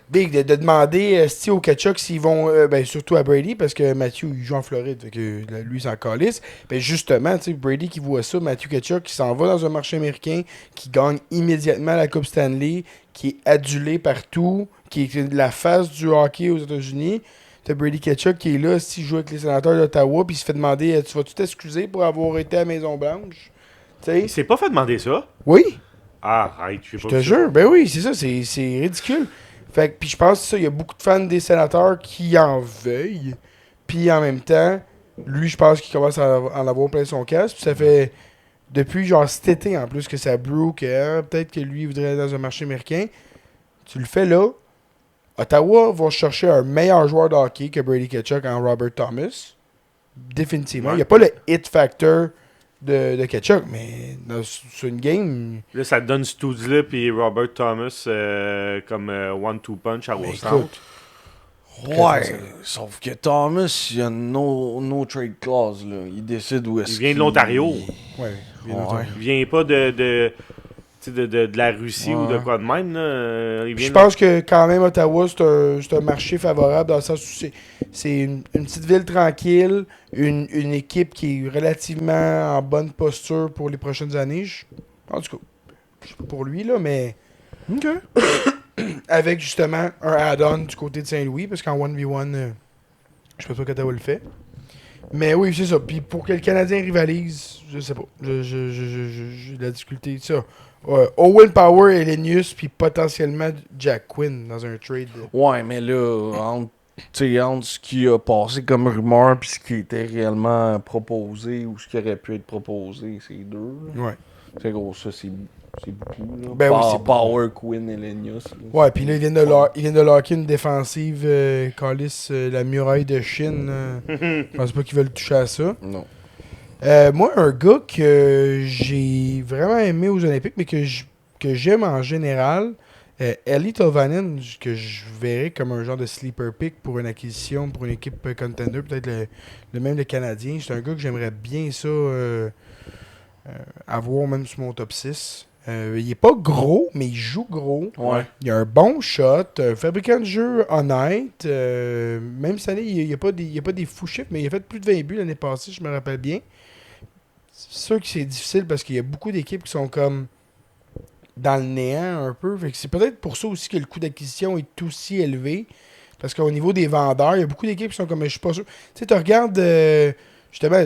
Speaker 2: Big, de demander au Tkachuk s'ils vont, surtout à Brady, parce que Matthew, il joue en Floride, fait que lui, il s'en calisse. Ben justement, Brady qui voit ça, Matthew Tkachuk qui s'en va dans un marché américain, qui gagne immédiatement la Coupe Stanley, qui est adulé partout, qui est la face du hockey aux États-Unis. T'as Brady Tkachuk qui est là, s'il joue avec les Sénateurs d'Ottawa, puis il se fait demander tu vas-tu t'excuser pour avoir été à Maison-Blanche?
Speaker 3: Il s'est pas fait demander ça?
Speaker 2: Oui.
Speaker 3: Ah, arrête, je
Speaker 2: te jure, ben oui, c'est ça, c'est ridicule. Fait que, puis je pense que ça, il y a beaucoup de fans des Sénateurs qui en veuillent. Puis en même temps, lui, je pense qu'il commence à en avoir plein son casque. Puis ça fait depuis genre cet été en plus que ça brew que peut-être que lui il voudrait aller dans un marché américain. Tu le fais là. Ottawa va chercher un meilleur joueur de hockey que Brady Tkachuk en Robert Thomas. Définitivement. Il n'y a pas le hit factor de Tkachuk, mais sur une game...
Speaker 3: Là, ça te donne Stoudzla et Robert Thomas comme one-two punch à Rosemont.
Speaker 1: Ouais, sauf que Thomas, il y a no trade clause, là. Il décide où est-ce
Speaker 3: qu'il vient de l'Ontario.
Speaker 2: Ouais,
Speaker 3: il vient pas de la Russie ou de quoi de même. Là.
Speaker 2: Je pense que quand même Ottawa, c'est un marché favorable dans le sens où c'est une petite ville tranquille, une équipe qui est relativement en bonne posture pour les prochaines années. En tout cas, je sais pas pour lui, là, mais...
Speaker 1: OK.
Speaker 2: Avec justement un add-on du côté de Saint-Louis, parce qu'en 1v1, je pense pas qu'Ottawa le fait. Mais oui, c'est ça. Puis pour que le Canadien rivalise, je sais pas. J'ai de la difficulté. Ça. Owen Power, Elenius, puis potentiellement Jack Quinn dans un trade.
Speaker 1: Ouais, mais là, entre ce qui a passé comme rumeur puis ce qui était réellement proposé ou ce qui aurait pu être proposé, c'est deux.
Speaker 2: Ouais.
Speaker 1: C'est gros, ça, c'est beaucoup. Là.
Speaker 2: Ben oui, c'est
Speaker 1: Power, Quinn, Elenius.
Speaker 2: Ouais, puis là, ils viennent de locker une défensive, Callis, la muraille de Chine. Je pense pas qu'ils veulent toucher à ça.
Speaker 1: Non.
Speaker 2: Moi, un gars que j'ai vraiment aimé aux Olympiques, mais que j'aime en général, Eeli Tolvanen, que je verrais comme un genre de sleeper pick pour une acquisition, pour une équipe contender, peut-être le même le Canadien. C'est un gars que j'aimerais bien ça avoir même sur mon top 6. Il est pas gros, mais il joue gros.
Speaker 1: Ouais.
Speaker 2: Il a un bon shot, un fabricant de jeu honnête. Même cette année, il n'y a pas des fous chiffres, mais il a fait plus de 20 buts l'année passée, je me rappelle bien. C'est sûr que c'est difficile parce qu'il y a beaucoup d'équipes qui sont comme dans le néant un peu. Fait que c'est peut-être pour ça aussi que le coût d'acquisition est aussi élevé. Parce qu'au niveau des vendeurs, il y a beaucoup d'équipes qui sont comme, je suis pas sûr. Tu sais, tu regardes justement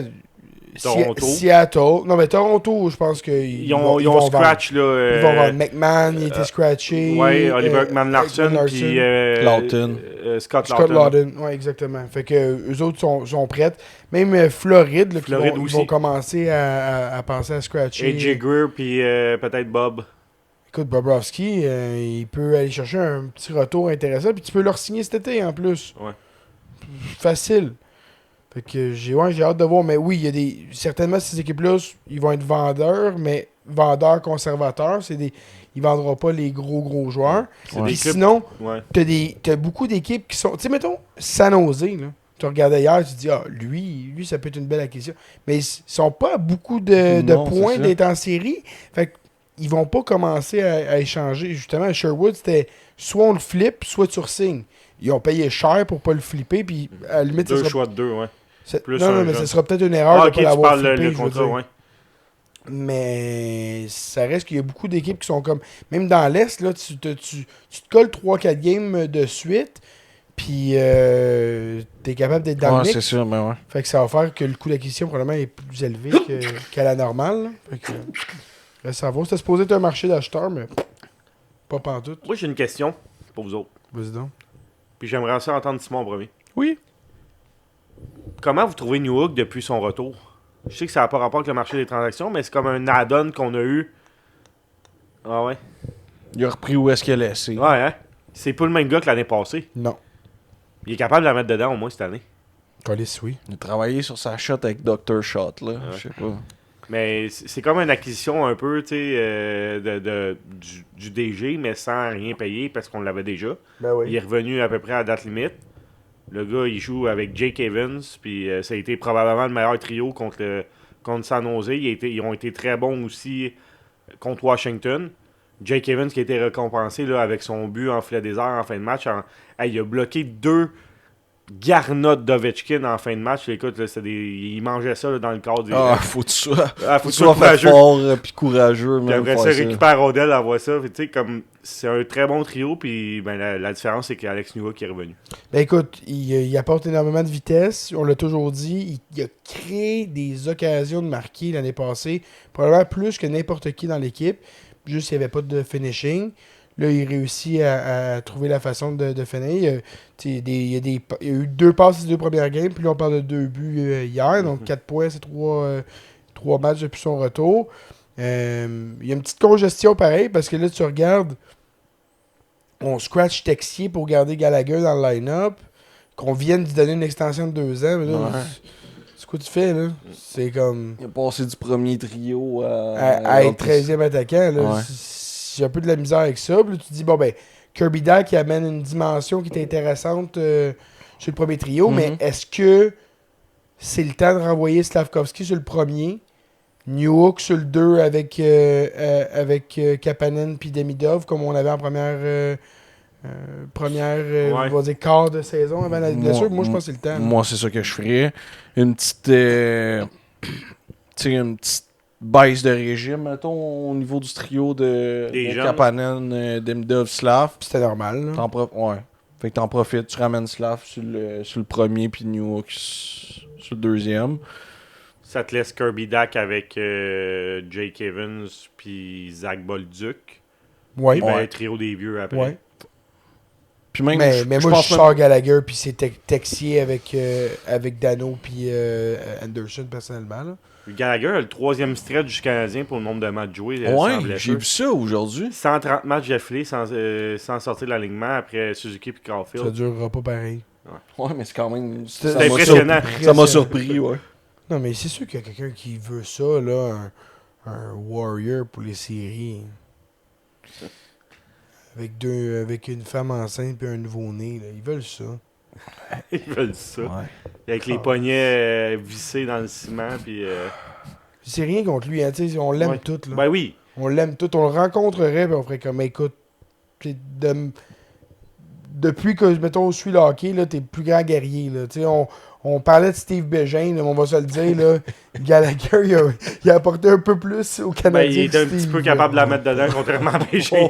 Speaker 3: Toronto.
Speaker 2: Seattle. Non, mais Toronto, je pense qu'ils
Speaker 3: ont scratch, là.
Speaker 2: Ils vont vendre McMahon, il était scratché.
Speaker 3: Ouais, Oliver Ekman-Larsson, puis Scott
Speaker 2: Laughton. Ouais, exactement. Fait que eux autres sont prêts. Même Floride, là, ils vont commencer à penser à scratcher.
Speaker 3: AJ Greer, puis peut-être Bob.
Speaker 2: Écoute, Bobrovski, il peut aller chercher un petit retour intéressant, puis tu peux leur signer cet été en plus.
Speaker 3: Ouais.
Speaker 2: Facile. Fait que j'ai hâte de voir. Mais oui, il y a certainement ces équipes-là, ils vont être vendeurs, mais vendeurs conservateurs. Ils vendront pas les gros joueurs.
Speaker 3: Ouais.
Speaker 2: Sinon, t'as beaucoup d'équipes qui sont. Tu sais, mettons, San Jose, là. Tu regardais hier, tu te dis, lui, ça peut être une belle acquisition. Mais ils sont pas à beaucoup de points d'être en série. Fait qu'ils vont pas commencer à échanger. Justement, à Sherwood, c'était soit on le flippe, soit tu re-signes. Ils ont payé cher pour pas le flipper, puis à la limite,
Speaker 3: deux choix de deux, ouais.
Speaker 2: Non, mais ce sera peut-être une erreur de pas l'avoir flippé.
Speaker 3: Le contrat, ouais.
Speaker 2: Mais ça reste qu'il y a beaucoup d'équipes qui sont comme... Même dans l'Est, là, tu te colles 3-4 games de suite, puis t'es capable d'être dans le mix.
Speaker 1: C'est sûr, mais ouais.
Speaker 2: Fait que ça va faire que le coût d'acquisition probablement est plus élevé qu'à la normale. Là. Fait que ça va. C'était supposé être un marché d'acheteurs, mais pas pantoute.
Speaker 3: Moi, j'ai une question pour vous autres.
Speaker 2: Vas-y donc.
Speaker 3: Puis j'aimerais aussi entendre Simon en premier.
Speaker 2: Oui.
Speaker 3: Comment vous trouvez New Hook depuis son retour? Je sais que ça n'a pas rapport avec le marché des transactions, mais c'est comme un add-on qu'on a eu. Ah ouais?
Speaker 1: Il a repris où est-ce qu'il a laissé.
Speaker 3: Ouais, hein? C'est pas le même gars que l'année passée.
Speaker 2: Non.
Speaker 3: Il est capable de la mettre dedans au moins cette année.
Speaker 2: Colis, oui.
Speaker 1: Il a travaillé sur sa shot avec Dr. Shot, là.
Speaker 3: Ouais.
Speaker 1: Je sais pas.
Speaker 3: Mais c'est comme une acquisition un peu, tu sais, du DG, mais sans rien payer parce qu'on l'avait déjà.
Speaker 2: Ben oui.
Speaker 3: Il est revenu à peu près à date limite. Le gars, il joue avec Jake Evans, puis ça a été probablement le meilleur trio contre San Jose. Ils ont été très bons aussi contre Washington. Jake Evans qui a été récompensé là, avec son but en filet désert en fin de match. Il a bloqué 2 garnottes d'Ovechkin en fin de match. Écoute, là, il mangeait ça là, dans le cadre.
Speaker 1: Faut que tu sois,
Speaker 3: faut que tu sois
Speaker 1: fort puis courageux.
Speaker 3: Puis après ça, récupère Odell à voir ça. Comme c'est un très bon trio. Puis ben, la différence, c'est qu'Alex Newhook est revenu.
Speaker 2: Ben écoute, il apporte énormément de vitesse. On l'a toujours dit. Il a créé des occasions de marquer l'année passée. Probablement plus que n'importe qui dans l'équipe. Juste, il n'y avait pas de finishing. Là, il réussit à trouver la façon de finir. Il y a eu 2 passes les 2 premières games, puis là, on parle de 2 buts hier. Donc, 4 points, c'est 3 matchs depuis son retour. Il y a une petite congestion pareil, parce que là, tu regardes, on scratch Texier pour garder Gallagher dans le line-up, qu'on vienne de donner une extension de 2 ans. Mais là, c'est quoi tu fais, là? C'est comme...
Speaker 1: Il a passé du premier trio
Speaker 2: à être 13e attaquant, là.
Speaker 1: Ouais.
Speaker 2: J'ai un peu de la misère avec ça. Puis là, tu te dis, bon, ben, Kirby Dack amène une dimension qui est intéressante chez le premier trio, mais est-ce que c'est le temps de renvoyer Slavkovski sur le premier, Newhook sur le 2 avec Kapanen puis Demidov, comme on avait en première on va dire quart de saison avant la blessure? Moi, je pense que c'est le temps.
Speaker 1: Moi, c'est ça que je ferais. Une petite... tu sais, une petite baisse de régime, mettons, au niveau du trio de Kapanen, Demidov, Slav.
Speaker 2: C'était normal.
Speaker 1: Ouais. Fait que t'en profites, tu ramènes Slav sur le premier, puis Newhook sur le deuxième.
Speaker 3: Ça te laisse Kirby Dack avec Jake Evans puis Zach Bolduc.
Speaker 2: Ouais.
Speaker 3: Un trio des vieux après.
Speaker 2: Ouais.
Speaker 1: Puis même,
Speaker 2: mais moi, je sors Gallagher, puis c'est Texier avec Dano puis Anderson, personnellement. Là.
Speaker 3: Gallagher a le 3e stretch du Canadien pour le nombre de matchs joués.
Speaker 1: Ouais, j'ai vu ça aujourd'hui.
Speaker 3: 130 matchs d'affilée sans sortir de l'alignement après Suzuki et Caulfield.
Speaker 2: Ça durera pas pareil.
Speaker 1: Ouais, mais c'est quand même...
Speaker 3: C'est impressionnant.
Speaker 1: Ça m'a surpris, ouais.
Speaker 2: Non, mais c'est sûr qu'il y a quelqu'un qui veut ça, là, un Warrior pour les séries. Avec une femme enceinte et un nouveau-né, là. Ils veulent ça.
Speaker 3: Ils veulent ça.
Speaker 1: Ouais.
Speaker 3: Avec les poignets vissés dans le ciment. Puis,
Speaker 2: c'est rien contre lui, hein, on l'aime tous. Là.
Speaker 3: Ben oui.
Speaker 2: On l'aime tout. On le rencontrerait, puis on ferait comme, écoute, depuis que, mettons, je suis le hockey, là, t'es le plus grand guerrier. Là. On parlait de Steve Bégin, là, on va se le dire. Là, Gallagher, il a apporté un peu plus au Canadien.
Speaker 3: Il était un petit peu capable de la mettre dedans, contrairement à Bégin.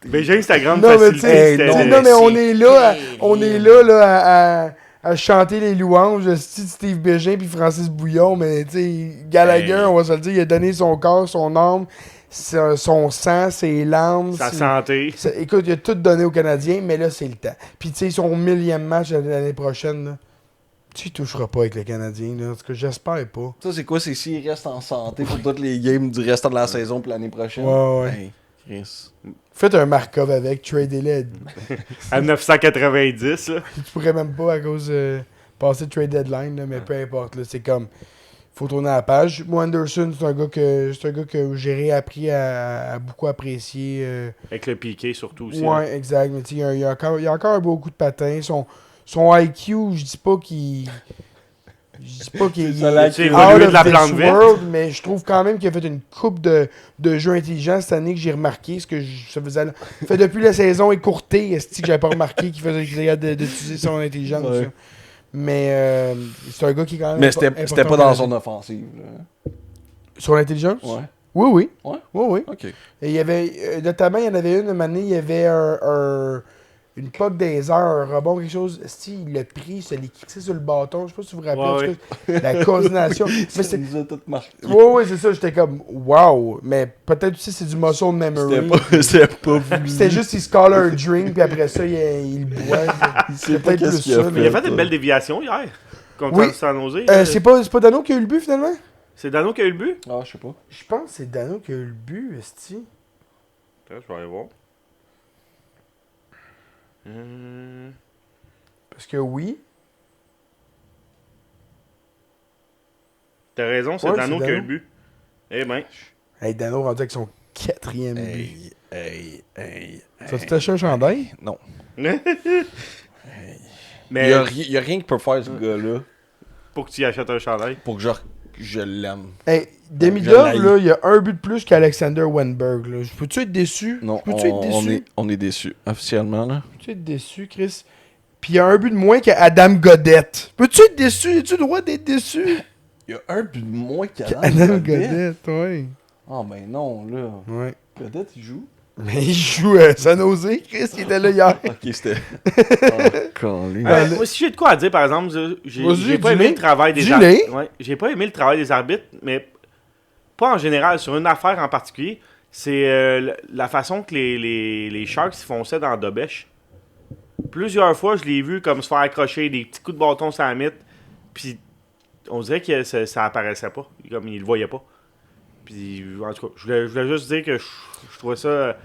Speaker 3: Bégin, c'était grande
Speaker 2: non,
Speaker 3: facilité.
Speaker 2: Mais on est là, à chanter les louanges de Steve Bégin puis Francis Bouillon. Mais Gallagher, on va se le dire, il a donné son corps, son âme, son sang, ses larmes.
Speaker 3: Sa santé.
Speaker 2: Écoute, il a tout donné aux Canadiens, mais là, c'est le temps. Puis, son 1000e match l'année prochaine, là, tu ne toucheras pas avec les Canadiens, là, parce que j'espère pas.
Speaker 1: Ça, c'est quoi? C'est s'il reste en santé pour toutes les games du restant de la saison pour l'année prochaine?
Speaker 2: Ouais.
Speaker 1: Hey, Chris.
Speaker 2: Faites un Markov avec, trade-les.
Speaker 3: À 990, là.
Speaker 2: Tu pourrais même pas à cause passer le trade deadline, là, mais peu importe, là, c'est comme... Faut tourner la page. Moi, Anderson, c'est un gars que j'ai réappris à beaucoup apprécier.
Speaker 3: Avec le piqué, surtout aussi.
Speaker 2: Ouais, exact. Mais il y a encore beaucoup de patins. Son IQ, je dis pas qu'il est out of
Speaker 3: la
Speaker 2: this world, mais je trouve quand même qu'il a fait une coupe de jeux intelligents cette année que j'ai remarqué. Ça fait depuis la saison écourtée, est-ce que j'avais pas remarqué qu'il faisait d'utiliser son intelligence.
Speaker 1: Ouais.
Speaker 2: Mais c'est un gars qui est quand même.
Speaker 1: Mais c'était pas dans son offensive. Là.
Speaker 2: Son intelligence?
Speaker 1: Ouais.
Speaker 2: Oui.
Speaker 1: Ouais? Ok.
Speaker 2: Et il y avait, notamment, il y en avait une année, il y avait une puck des heures, un rebond, quelque chose. Il l'a pris, se l'est crissé sur le bâton. Je sais pas si vous vous rappelez.
Speaker 3: Ouais.
Speaker 2: La coordination.
Speaker 1: Ça nous a tout marqué.
Speaker 2: Oui, c'est ça. J'étais comme, wow. Mais peut-être aussi, c'est du muscle memory.
Speaker 1: C'était pas voulu.
Speaker 2: C'était juste, il se colle un drink, puis après ça, il boit. C'est peut-être plus ça.
Speaker 3: Il a fait une belle déviation hier. Contre San Jose.
Speaker 2: C'est pas Dano qui a eu le but, finalement?
Speaker 3: C'est Dano qui a eu le but?
Speaker 1: Ah, je sais pas.
Speaker 2: Je pense que c'est Dano qui a eu le but, esti.
Speaker 3: Je vais aller voir.
Speaker 2: Parce que oui.
Speaker 3: T'as raison, c'est Dano qui a eu le but. Eh ben.
Speaker 2: Hey, Dano rendu avec son 4e but.
Speaker 1: Hey.
Speaker 2: Ça tu t'achètes un chandail?
Speaker 1: Non.
Speaker 3: Mais
Speaker 1: il y a rien qui peut faire ce gars-là.
Speaker 3: Pour que tu y achètes un chandail.
Speaker 1: Pour que je l'aime.
Speaker 2: Hey, Demidov, là, il y a un but de plus qu'Alexander Wenberg. Là. Peux-tu être déçu?
Speaker 1: Non,
Speaker 2: Peux-tu être déçu?
Speaker 1: on est déçus. Officiellement, là.
Speaker 2: Peux-tu être déçu, Chris? Puis il y a un but de moins qu'Adam Godette. Peux-tu être déçu? As-tu le droit d'être déçu?
Speaker 1: Il y a un but de moins
Speaker 2: qu'Adam Godette, oui.
Speaker 1: Ah, ben non, là.
Speaker 2: Ouais.
Speaker 1: Godette, il joue?
Speaker 2: Mais il joue à San Jose, Chris, il était là hier.
Speaker 1: Ok, c'était...
Speaker 3: Moi, si j'ai de quoi à dire, par exemple, j'ai pas aimé le travail des arbitres. Ouais, j'ai pas aimé le travail des arbitres, mais pas en général, sur une affaire en particulier. C'est la façon que les Sharks font ça dans Dobèche. Plusieurs fois, je l'ai vu comme se faire accrocher des petits coups de bâton sur la mythe, puis on dirait que ça apparaissait pas, comme il le voyait pas. Puis, en tout cas, je voulais juste dire que je trouvais ça...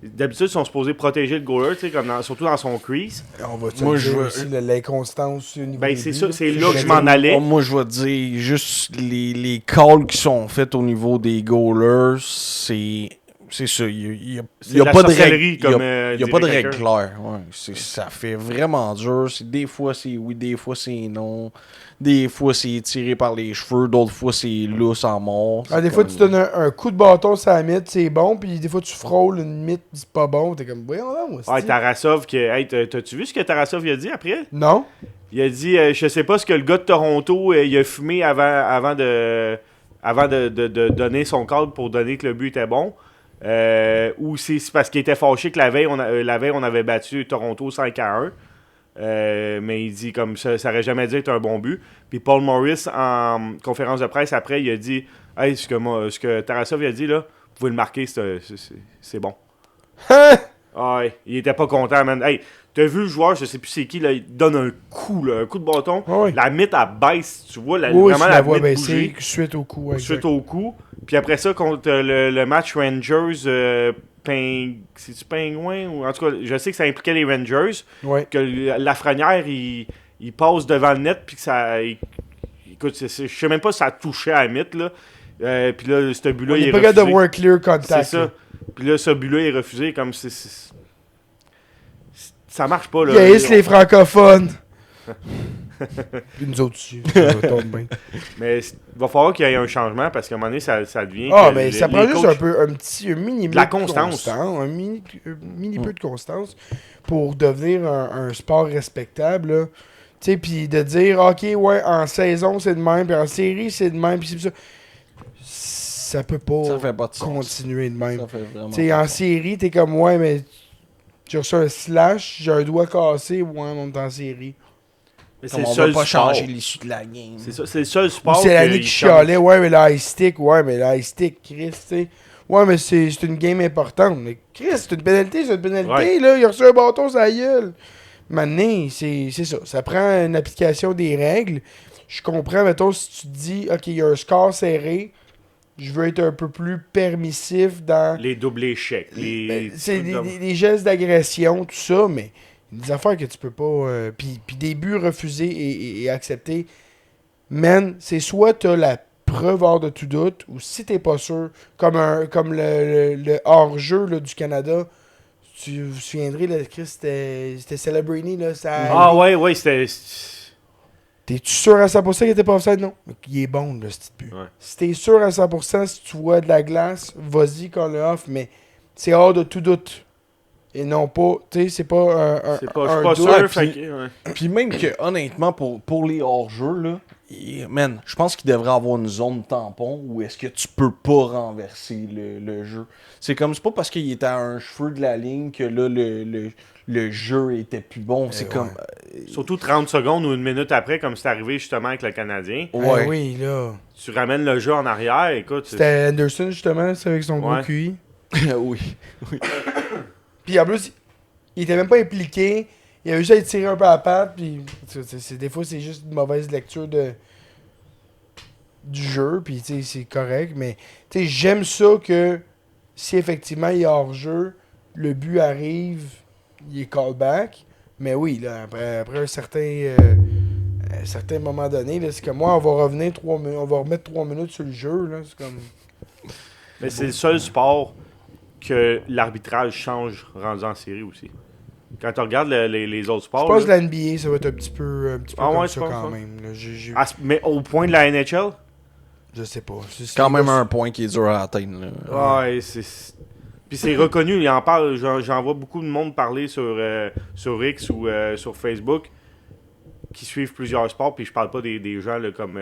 Speaker 3: D'habitude, ils sont supposés protéger le goaler, tu sais, surtout dans son crease.
Speaker 2: On va dire aussi l'inconstance au niveau
Speaker 3: ben, c'est ça, c'est là que je m'en allais.
Speaker 1: Moi, je vais dire, juste les calls qui sont faits au niveau des goalers, c'est ça. Il n'y a pas de règle. Il n'y a pas de règle claire. Ouais, ça fait vraiment dur. Des fois, c'est oui, des fois, c'est non. Des fois, c'est tiré par les cheveux. D'autres fois, c'est lousse en mort.
Speaker 2: Des fois, tu donnes un coup de bâton sur la mythe, c'est bon. Puis des fois, tu frôles une mythe, c'est pas bon. T'es comme, voyons là, moi.
Speaker 3: Tarasov, t'as-tu vu ce que Tarasov a dit après?
Speaker 2: Non.
Speaker 3: Il a dit, je sais pas ce que le gars de Toronto, il a fumé avant de donner son call pour donner que le but était bon. Ou c'est parce qu'il était fâché que la veille, on avait battu Toronto 5-1. Mais il dit comme ça aurait jamais dû être un bon but. Puis Paul Maurice, en conférence de presse après, il a dit hey, ce que Tarasov a dit là, vous pouvez le marquer, c'est bon. Ouais, il était pas content, man. Hey, t'as vu le joueur, je sais plus c'est qui, là, il donne un coup de bâton. La mythe, elle baisse, tu vois, vraiment la mythe bouger.
Speaker 2: Suite au coup.
Speaker 3: Suite au coup. Puis après ça, contre le match Rangers, c'est-tu Pingouin? Ou, en tout cas, je sais que ça impliquait les Rangers.
Speaker 2: Ouais.
Speaker 3: Que Lafrenière, il passe devant le net, puis que ça... écoute, je sais même pas si ça touchait à la mythe, là. Puis là, ce but-là, il est refusé. Il n'est pas capable
Speaker 2: d'avoir un clear contact.
Speaker 3: C'est ça. Puis là, ce but-là est refusé, comme ça marche pas, là.
Speaker 2: Yes, les francophones! Puis nous autres dessus. Ça tombe bien.
Speaker 3: Mais il va falloir qu'il y ait un changement parce qu'à un moment donné, ça devient.
Speaker 2: Mais ça prend juste un mini peu
Speaker 3: de la constance.
Speaker 2: Un mini peu de constance pour devenir un sport respectable. Là. Tu sais, puis de dire, OK, ouais, en saison, c'est de même, puis en série, c'est de même, puis c'est ça. Ça peut pas, continuer de même. Tu sais, en série, t'es comme, ouais, mais j'ai reçu un slash, j'ai un doigt cassé, ouais, on est en série.
Speaker 1: Mais c'est le seul sport. Changer l'issue de la game.
Speaker 3: C'est ça, c'est le seul sport.
Speaker 2: C'est l'année qui chialait, ouais, mais l'high stick, Chris, tu sais. Ouais, mais c'est une game importante. Mais Chris, c'est une pénalité,
Speaker 3: ouais.
Speaker 2: Là, il a reçu un bâton sur la gueule. Maintenant, c'est ça. Ça prend une application des règles. Je comprends, mettons, si tu te dis, OK, il y a un score serré, je veux être un peu plus permissif dans...
Speaker 3: Les doubles échecs.
Speaker 2: C'est des gestes d'agression, tout ça, mais des affaires que tu peux pas... Puis des buts refusés et acceptés. Man, c'est soit t'as la preuve hors de tout doute, ou si t'es pas sûr, comme le hors-jeu là, du Canada... Tu vous souviendrez, là, Chris, c'était Celebrini, là.
Speaker 3: Ouais, c'était...
Speaker 2: T'es-tu sûr à 100% qu'il était pas offside? Non. Il est bon, là, ce petit but.
Speaker 3: Ouais.
Speaker 2: Si t'es sûr à 100%, si tu vois de la glace, vas-y quand le off, mais c'est hors de tout doute. Et non pas, tu sais, c'est pas un
Speaker 3: je suis pas sûr,
Speaker 1: puis même que, honnêtement, pour les hors-jeux, là, man, je pense qu'il devrait avoir une zone tampon où est-ce que tu peux pas renverser le jeu. C'est pas parce qu'il était à un cheveu de la ligne que là, le jeu était plus bon. C'est comme...
Speaker 3: Surtout 30 secondes ou une minute après, comme c'est arrivé justement avec le Canadien.
Speaker 2: Ouais. Oui, là.
Speaker 3: Tu ramènes le jeu en arrière, écoute...
Speaker 2: C'était Anderson, justement, c'est avec son gros QI.
Speaker 1: oui.
Speaker 2: Puis en plus, il était même pas impliqué. Il avait juste à être tiré un peu à la patte. Puis des fois, c'est juste une mauvaise lecture du jeu. Puis c'est correct. Mais j'aime ça que si effectivement il est hors jeu, le but arrive, il est callback. Mais oui, là, après un certain moment donné, là, c'est comme moi, on va remettre 3 minutes sur le jeu. Là, c'est comme.
Speaker 3: Mais c'est le seul sport que l'arbitrage change rendu en série aussi. Quand tu regardes les autres sports...
Speaker 2: Je pense que la NBA, ça va être un petit peu comme ça quand
Speaker 3: ça.
Speaker 2: même. Là,
Speaker 3: mais au point de la NHL?
Speaker 2: Je sais pas.
Speaker 1: C'est quand même un point qui est dur à atteindre. Là.
Speaker 3: Ouais, c'est... Puis c'est reconnu, il en parle, j'en vois beaucoup de monde parler sur X ou sur Facebook qui suivent plusieurs sports, puis je parle pas des gens là, comme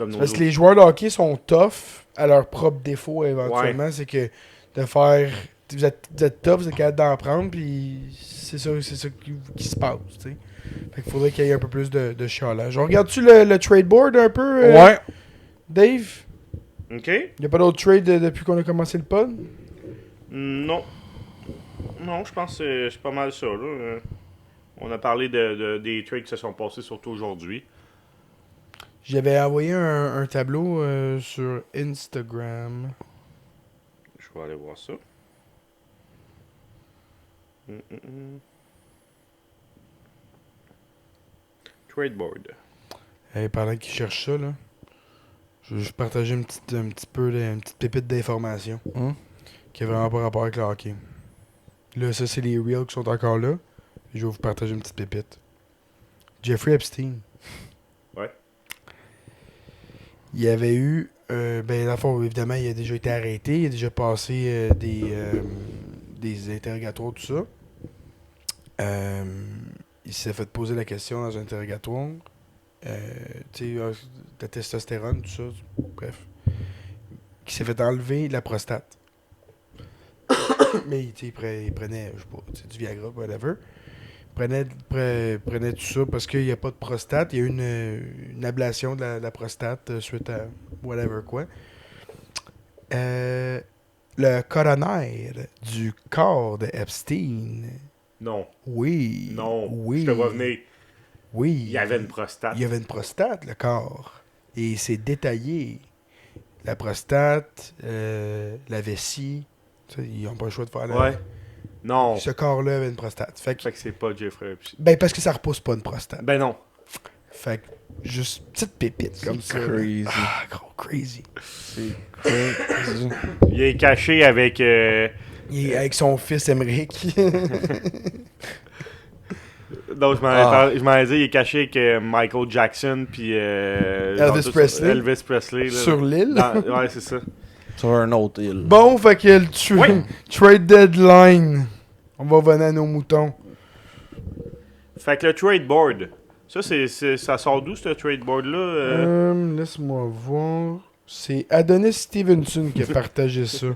Speaker 3: nos
Speaker 2: parce que les joueurs de hockey sont tough à leur propre défaut éventuellement. Ouais. C'est que de faire... Vous êtes tough, vous êtes capable d'en prendre, puis c'est ça qui se passe. T'sais. Fait qu'il faudrait qu'il y ait un peu plus de chialage. On regarde-tu le trade board un peu,
Speaker 1: ouais.
Speaker 2: Dave?
Speaker 3: OK.
Speaker 2: Il n'y a pas d'autre trade depuis qu'on a commencé le pod?
Speaker 3: Non. Non, je pense que c'est pas mal ça. Là. On a parlé des trades qui se sont passés, surtout aujourd'hui.
Speaker 2: J'avais envoyé un tableau sur Instagram.
Speaker 3: Je vais aller voir ça. Trade board.
Speaker 2: Hey, pendant qu'il cherche ça, là, je vais juste partager une petite pépite d'information qui a vraiment pas rapport avec le hockey. Là, ça, c'est les reels qui sont encore là. Je vais vous partager une petite pépite. Jeffrey Epstein.
Speaker 3: Ouais.
Speaker 2: Il y avait eu... dans le fond, évidemment, il a déjà été arrêté. Il a déjà passé des interrogatoires, tout ça. Il s'est fait poser la question dans un interrogatoire. Tu sais, la testostérone, tout ça. Bref. Qui s'est fait enlever la prostate. Mais il prenait, je sais pas, du Viagra, whatever. Prenait tout ça parce qu'il n'y a pas de prostate. Il y a eu une ablation de la prostate suite à whatever quoi. Le coroner du corps de Epstein.
Speaker 3: Non.
Speaker 2: Oui.
Speaker 3: Non.
Speaker 2: Oui.
Speaker 3: Je te vois venir.
Speaker 2: Oui.
Speaker 3: Il y avait une prostate.
Speaker 2: Il y avait une prostate, le corps. Et c'est détaillé. La prostate, la vessie. Ils n'ont pas le choix de faire la...
Speaker 3: Ouais. Non.
Speaker 2: Ce corps-là avait une prostate. Fait que
Speaker 3: c'est pas Jeffrey Epstein.
Speaker 2: Ben, parce que ça repousse pas une prostate.
Speaker 3: Ben non.
Speaker 2: Fait que, juste petite pépite comme ça.
Speaker 1: Crazy.
Speaker 2: Ah, gros crazy.
Speaker 1: C'est crazy.
Speaker 3: Il est caché avec...
Speaker 2: Il est avec son fils Emmerich.
Speaker 3: Donc, je m'en ai dit, il est caché avec Michael Jackson puis
Speaker 2: Elvis Presley.
Speaker 3: Là,
Speaker 2: sur l'île.
Speaker 3: Ouais, c'est ça.
Speaker 1: Sur un autre île.
Speaker 2: Bon, fait que le trade deadline. On va venir à nos moutons.
Speaker 3: Fait que le trade board. Ça sort d'où, ce trade board-là?
Speaker 2: Laisse-moi voir. C'est Adonis Stevenson qui a partagé ça.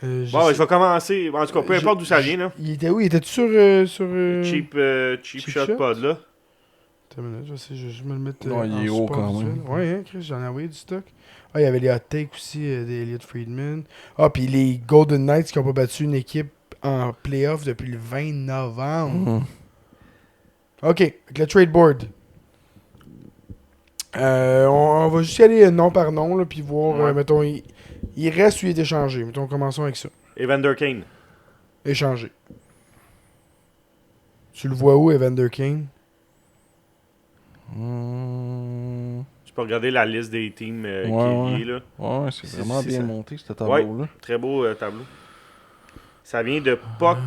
Speaker 3: Bon, je vais commencer. En tout cas, peu importe d'où ça vient. Là.
Speaker 2: Il était où? Il était sur
Speaker 3: Cheap Shot Pod, là.
Speaker 2: Attends une minute, je me le mettre.
Speaker 1: Non, il est haut quand même.
Speaker 2: Ouais, hein, Chris, j'en ai envoyé du stock. Ah, il y avait les hot takes aussi d'Elliot Friedman. Ah, puis les Golden Knights qui n'ont pas battu une équipe en playoff depuis le 20 novembre. Ok, avec le trade board. On va juste y aller nom par nom, là, puis voir, mettons, il reste ou il est échangé. Mettons, commençons avec ça.
Speaker 3: Evander Kane.
Speaker 2: Échangé. Tu le vois où, Evander Kane?
Speaker 3: Tu peux regarder la liste des teams qui est liée, là.
Speaker 1: Ouais, c'est vraiment bien monté, ce tableau-là.
Speaker 3: Ouais, très beau tableau. Ça vient de Puck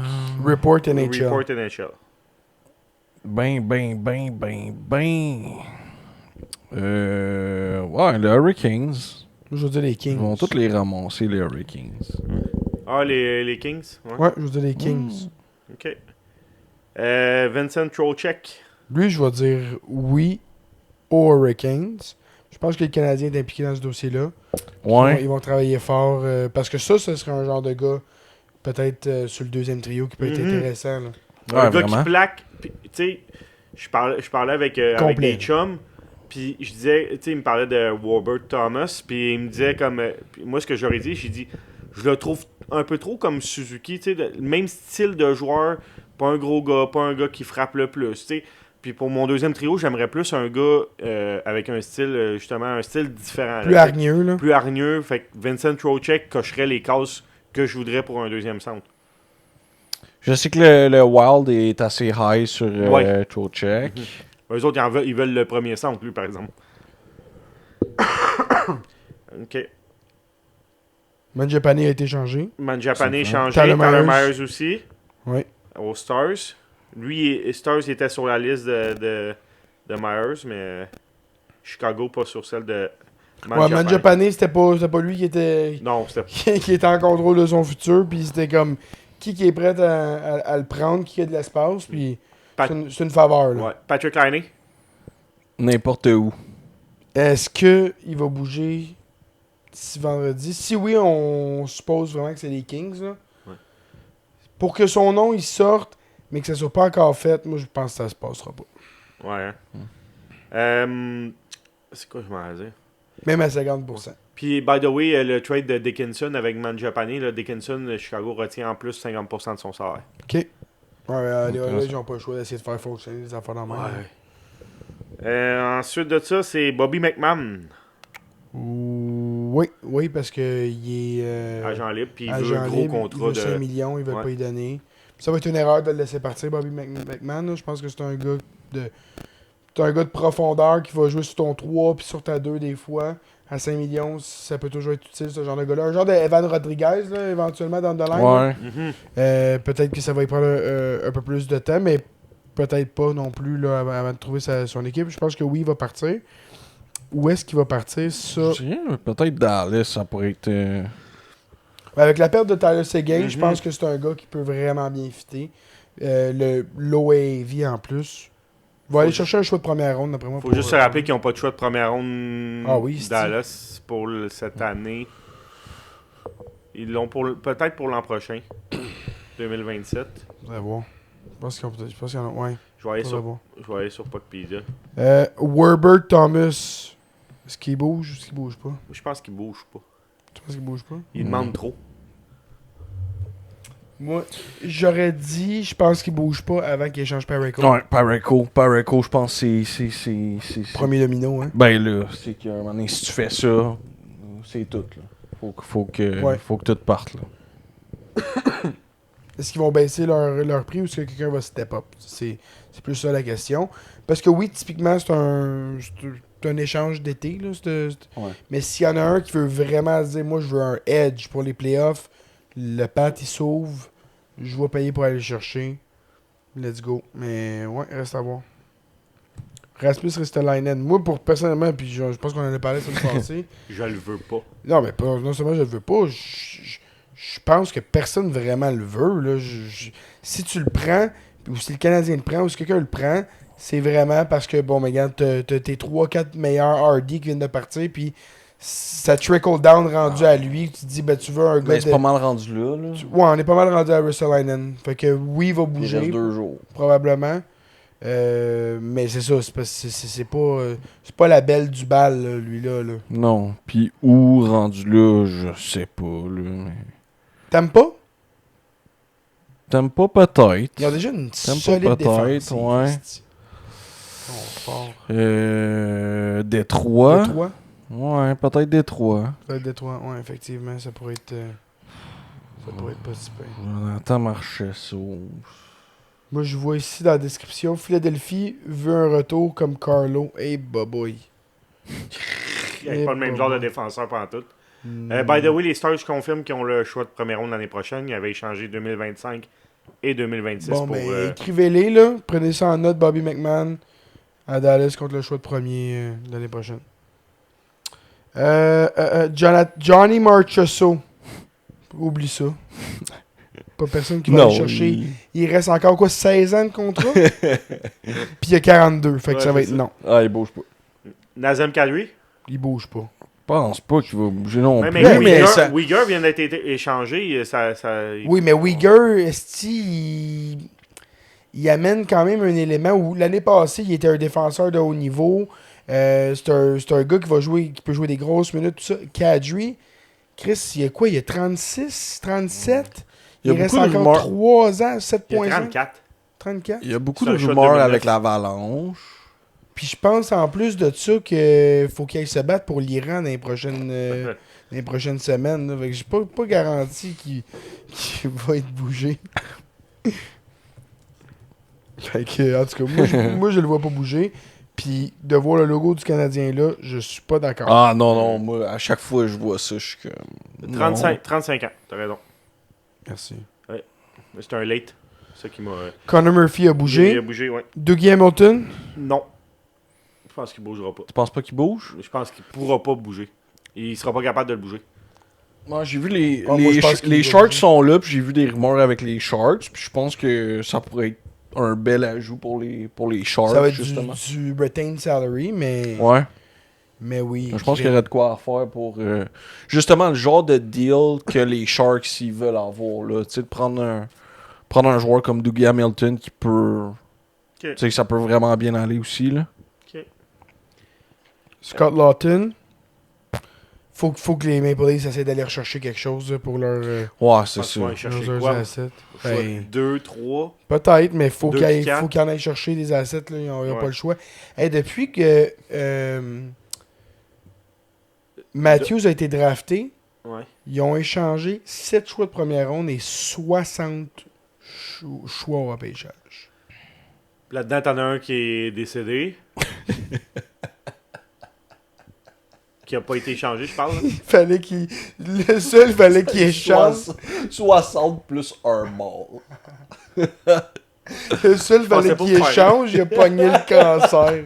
Speaker 2: Report NHL.
Speaker 3: Report NHL.
Speaker 1: Ouais, les Hurricanes.
Speaker 2: Je veux dire les Kings.
Speaker 1: Ils vont tous les ramasser, les Hurricanes.
Speaker 3: Ah, les Kings?
Speaker 2: Ouais, je veux dire les Kings.
Speaker 3: OK. Vincent Trocheck.
Speaker 2: Lui, je vais dire oui aux Hurricanes. Je pense que le Canadien est impliqué dans ce dossier-là.
Speaker 1: Ouais.
Speaker 2: Ils vont travailler fort. Parce que ce serait un genre de gars, peut-être sur le deuxième trio, qui peut être intéressant. Là.
Speaker 3: Un gars qui plaque. Tu sais, je parlais avec des chums. Puis je disais, tu sais, il me parlait de Robert Thomas. Puis il me disait comme. Moi, ce que j'aurais dit, j'ai dit, je le trouve un peu trop comme Suzuki. Tu sais, le même style de joueur. Pas un gros gars, pas un gars qui frappe le plus. Tu sais. Puis pour mon deuxième trio, j'aimerais plus un gars avec un style, justement, un style différent.
Speaker 2: Plus hargneux, là.
Speaker 3: Plus hargneux. Fait que Vincent Trocheck cocherait les cases que je voudrais pour un deuxième centre.
Speaker 1: Je sais que le Wild est assez high sur Trocheck.
Speaker 3: Eux autres, ils veulent le premier centre, lui, par exemple. OK.
Speaker 2: Mangiapane a été changé.
Speaker 3: Mangiapane est changé. Tyler Myers aussi.
Speaker 2: Oui.
Speaker 3: Aux Stars. Lui, Stars il était sur la liste de Myers, mais Chicago pas sur celle de
Speaker 2: Mangiapane. Ouais, Mangiapane, c'était pas lui qui était...
Speaker 3: Non, c'était
Speaker 2: qui était en contrôle de son futur, puis c'était comme... Qui est prêt à le prendre, qui a de l'espace, puis... C'est une faveur, là.
Speaker 3: Ouais. Patrick Laine.
Speaker 1: N'importe où.
Speaker 2: Est-ce qu'il va bouger d'ici vendredi? Si oui, on suppose vraiment que c'est les Kings, là.
Speaker 3: Ouais.
Speaker 2: Pour que son nom, il sorte, mais que ça soit pas encore fait, moi, je pense que ça se passera pas.
Speaker 3: Ouais. C'est quoi je m'en dire?
Speaker 2: Même à 50%.
Speaker 3: Puis, by the way, le trade de Dickinson avec Mangiapane, Dickinson, Chicago retient en plus 50% de son salaire.
Speaker 2: OK. Ouais, les Oilers n'ont pas le choix d'essayer de faire fonctionner les affaires dans le
Speaker 3: même. Ensuite de ça, c'est Bobby McMahon.
Speaker 2: Oui, parce qu'il est...
Speaker 3: agent libre, puis il veut un gros contrat
Speaker 2: il veut 5 millions, il ne veut pas y donner. Ça va être une erreur de le laisser partir, Bobby McMahon. Je pense que c'est un gars de profondeur qui va jouer sur ton 3 puis sur ta 2 des fois. À 5 millions, ça peut toujours être utile, ce genre de gars-là. Un genre de Evan Rodriguez, là, éventuellement, dans le line.
Speaker 1: Ouais.
Speaker 2: Peut-être que ça va y prendre un peu plus de temps, mais peut-être pas non plus là, avant de trouver son équipe. Je pense que oui, il va partir. Où est-ce qu'il va partir, ça?
Speaker 1: Peut-être Dallas, ça pourrait être...
Speaker 2: Avec la perte de Tyler Seguin, je pense que c'est un gars qui peut vraiment bien fitter. Le l'OAV en plus. Il va aller chercher un choix de première ronde, d'après moi.
Speaker 3: Faut juste se rappeler qu'ils n'ont pas de choix de première ronde Dallas pour cette année. Ils l'ont peut-être pour l'an prochain. 2027.
Speaker 2: On va voir. Je pense qu'il y en a... Ouais.
Speaker 3: Je vais aller sur Puckpedia.
Speaker 2: Werbert Thomas. Est-ce qu'il bouge ou est-ce qu'il bouge pas?
Speaker 3: Je pense qu'il bouge pas.
Speaker 2: Tu penses qu'il bouge pas?
Speaker 3: Il demande trop.
Speaker 2: Moi, j'aurais dit, je pense qu'il bouge pas avant qu'il échange Parayko.
Speaker 1: Ouais, Parayko, je pense que c'est...
Speaker 2: Premier domino, hein?
Speaker 1: Ben là, c'est qu'à un moment donné, si tu fais ça, c'est tout, là. Faut que tout parte, là.
Speaker 2: Est-ce qu'ils vont baisser leur prix ou est-ce que quelqu'un va step up? C'est plus ça la question. Parce que oui, typiquement, c'est un échange d'été, là.
Speaker 1: Ouais.
Speaker 2: Mais s'il y en a un qui veut vraiment se dire, moi, je veux un edge pour les playoffs, le Pat, il s'ouvre. Je vais payer pour aller le chercher. Let's go. Mais ouais, reste à voir. Rasmus Ristolainen. Moi, personnellement, puis je pense qu'on en a parlé la semaine passée.
Speaker 3: Je le veux pas.
Speaker 2: Non, mais non seulement je le veux pas, je pense que personne vraiment le veut. Là. Si tu le prends, ou si le Canadien le prend, ou si quelqu'un le prend, c'est vraiment parce que, bon, mais regarde, t'as tes 3-4 meilleurs RD qui viennent de partir, puis ça trickle down rendu à lui. Tu te dis, ben, tu veux un gars.
Speaker 1: Ben, c'est pas mal rendu là.
Speaker 2: Ouais, on est pas mal rendu à Ristolainen. Fait que oui, il va bouger.
Speaker 1: Il reste 2 jours.
Speaker 2: Probablement. Mais c'est ça, c'est pas la belle du bal, là, lui-là. Là.
Speaker 1: Non. Puis où rendu là, je sais pas. Là, mais...
Speaker 2: T'aimes pas?
Speaker 1: T'aimes pas peut-être.
Speaker 2: Ils ont déjà une
Speaker 1: T'aimes
Speaker 2: solide
Speaker 1: pas
Speaker 2: défense.
Speaker 1: peut-être, ouais.
Speaker 2: Fort.
Speaker 1: Détroit.
Speaker 2: Détroit?
Speaker 1: Ouais, peut-être Détroit.
Speaker 2: Peut-être Détroit, ouais, effectivement, ça pourrait être pas si pire.
Speaker 1: Jonathan Marchessault.
Speaker 2: Moi, je vois ici dans la description, Philadelphie veut un retour comme Carlo. Hey, boy.
Speaker 3: Il n'y a pas le même genre de défenseur pendant tout. By the way, les Stars confirment qu'ils ont le choix de première ronde l'année prochaine. Ils avaient échangé 2025 et 2026
Speaker 2: bon,
Speaker 3: pour...
Speaker 2: écrivez-les, là. Prenez ça en note, Bobby McMahon à Dallas contre le choix de premier l'année prochaine. Johnny Marchessault. Oublie ça. Pas personne qui va aller chercher. Il reste encore quoi, 16 ans de contrat? Puis il y a 42, fait que ça va être non.
Speaker 1: Ah, il bouge pas.
Speaker 3: Nazem Kadri?
Speaker 2: Il bouge pas.
Speaker 1: Je pense pas qu'il va bouger non plus.
Speaker 3: Mais Uyghur vient d'être échangé.
Speaker 2: Oui, mais Uyghur, il amène quand même un élément où l'année passée, il était un défenseur de haut niveau. C'est un gars qui peut jouer des grosses minutes, tout ça. Kadri, Chris, il y a quoi? Il y a 36, 37? Il reste encore 3 ans, 7.5.
Speaker 3: Il y a 34.
Speaker 2: 34?
Speaker 1: Il y a beaucoup de rumeurs avec l'Avalanche.
Speaker 2: Puis je pense en plus de ça qu'il faut qu'il aille se battre pour l'Iran dans les prochaines semaines. Là. Fait que j'ai pas garanti qu'il va être bougé. Fait que, en tout cas, moi je le vois pas bouger. Puis de voir le logo du Canadien là, je suis pas d'accord.
Speaker 1: Ah non, moi à chaque fois que je vois ça, je suis comme...
Speaker 3: 35 ans, t'as raison.
Speaker 2: Merci.
Speaker 3: Ouais. C'est un late. C'est ça qui m'a...
Speaker 2: Connor Murphy a bougé.
Speaker 3: Il a bougé, ouais.
Speaker 2: Dougie Hamilton?
Speaker 3: Non. Je pense qu'il bougera pas.
Speaker 1: Tu penses pas qu'il bouge?
Speaker 3: Je pense qu'il pourra pas bouger. Il sera pas capable de le bouger.
Speaker 1: Moi, j'ai vu les Sharks sont là, puis j'ai vu des rumeurs avec les Sharks, puis je pense que ça pourrait être un bel ajout pour les Sharks,
Speaker 2: ça va être
Speaker 1: justement.
Speaker 2: du retained salary, mais...
Speaker 1: Ouais.
Speaker 2: Mais oui.
Speaker 1: Je pense qu'il y aurait de quoi à faire pour... justement, le genre de deal que les Sharks, ils veulent avoir, là. Tu sais, de prendre un joueur comme Dougie Hamilton qui peut... Tu sais, que ça peut vraiment bien aller aussi, là.
Speaker 2: Scott Lawton. Faut que les Maple Leafs essaient d'aller rechercher quelque chose pour leur...
Speaker 1: ouais, c'est ça.
Speaker 3: Leurs assets. 2, 3.
Speaker 2: Peut-être, mais faut qu'ils en aillent chercher des assets. Là, ils n'ont pas le choix. Hey, depuis que Matthews a été drafté, ils ont échangé 7 choix de première ronde et 60 choix au repêchage.
Speaker 3: Là-dedans, t'en as un qui est décédé. Qui n'a pas été échangé, je parle.
Speaker 2: Fallait qu'il échange.
Speaker 1: 60 plus un mort.
Speaker 2: Le seul fallait qu'il échange, il a pogné le cancer.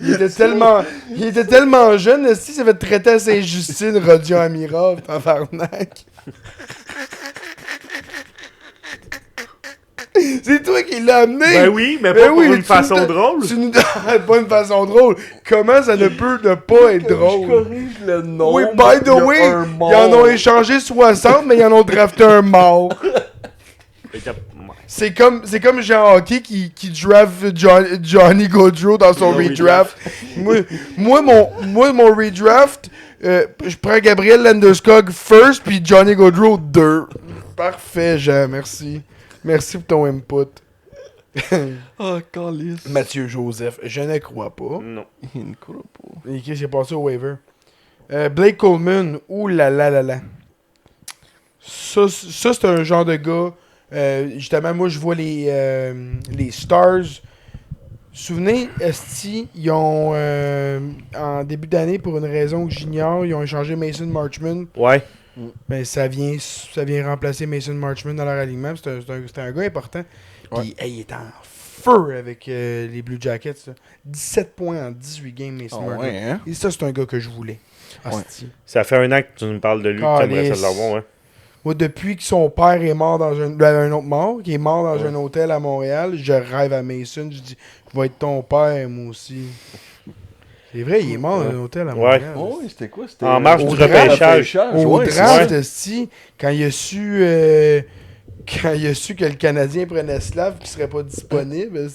Speaker 2: Il était tellement jeune, il s'est fait traiter à Saint-Justine, Rodion Amirov, tabarnak. C'est toi qui l'as amené!
Speaker 3: Ben oui, mais pas pour une façon drôle.
Speaker 2: Pas une façon drôle. Comment ça ne peut ne pas être drôle?
Speaker 1: Je corrige le nom.
Speaker 2: Oui, by the way, ils en ont échangé 60, mais ils en ont drafté un mort. C'est comme Jean Hockey qui draft Johnny Gaudreau dans son redraft. Moi, mon redraft, je prends Gabriel Landeskog first, puis Johnny Gaudreau 2. Parfait, Jean, merci. Merci pour ton input.
Speaker 1: Oh, calice.
Speaker 2: Mathieu Joseph, je ne crois pas.
Speaker 3: Non.
Speaker 1: Il ne croit pas.
Speaker 2: Et qu'est-ce qui est passé au waiver? Blake Coleman, oulala. Ça, c'est un genre de gars. Justement, moi, je vois les Stars. Souvenez, esti, ils ont, en début d'année, pour une raison que j'ignore, ils ont échangé Mason Marchment.
Speaker 3: Ouais.
Speaker 2: Ben, ça vient remplacer Mason Marchman dans leur alignement. C'est un gars important. Puis, il est en feu avec les Blue Jackets. Là. 17 points en 18 games, Mason Marchman.
Speaker 1: Ouais, hein?
Speaker 2: Et ça, c'est un gars que je voulais.
Speaker 3: Ça fait 1 an que tu nous parles de lui, que tu aimerais ça l'avoir, ouais.
Speaker 2: Moi, depuis que son père est mort dans un autre mort, qui est mort dans un hôtel à Montréal, je rêve à Mason. Je dis, je vais être ton père, moi aussi. C'est vrai, il est mort dans un hôtel à Montréal.
Speaker 1: Oui, c'était quoi? C'était
Speaker 3: en marge du repêchage.
Speaker 2: Au draft, quand il a su que le Canadien prenait Slav qui serait pas disponible,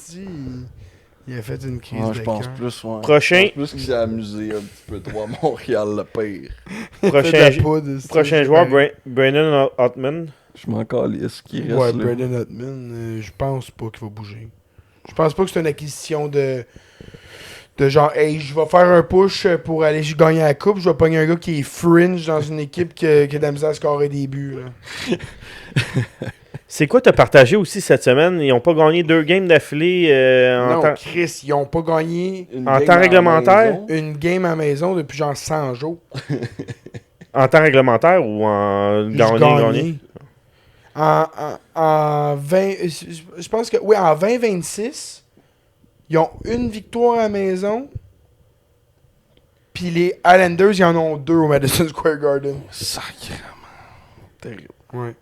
Speaker 2: il a fait une crise de
Speaker 1: je pense
Speaker 2: cœur.
Speaker 1: plus,
Speaker 3: Prochain.
Speaker 1: Je pense plus qu'il s'est amusé un petit peu trop à Montréal, le pire.
Speaker 3: Prochain joueur, Brandon Ottman.
Speaker 1: Je m'en calisse qui reste
Speaker 2: ouais,
Speaker 1: là.
Speaker 2: Brandon Ottman, je pense pas qu'il va bouger. Je pense pas que c'est une acquisition de genre, hey, je vais faire un push pour aller gagner la coupe, je vais pogner un gars qui est fringe dans une équipe qui a de la misère à scorer des buts. Là.
Speaker 3: C'est quoi t'as partagé aussi cette semaine? Ils n'ont pas gagné 2 games d'affilée
Speaker 2: Chris, ils n'ont pas gagné
Speaker 3: en temps réglementaire?
Speaker 2: Une game à la maison depuis genre 100 jours.
Speaker 3: En temps réglementaire ou en gagné?
Speaker 2: En 20... Je pense que... Oui, en 2026... Ils ont une victoire à la maison. Puis les Islanders, ils en ont 2 au Madison Square Garden.
Speaker 1: Sacrément. Terrible.
Speaker 2: Ouais.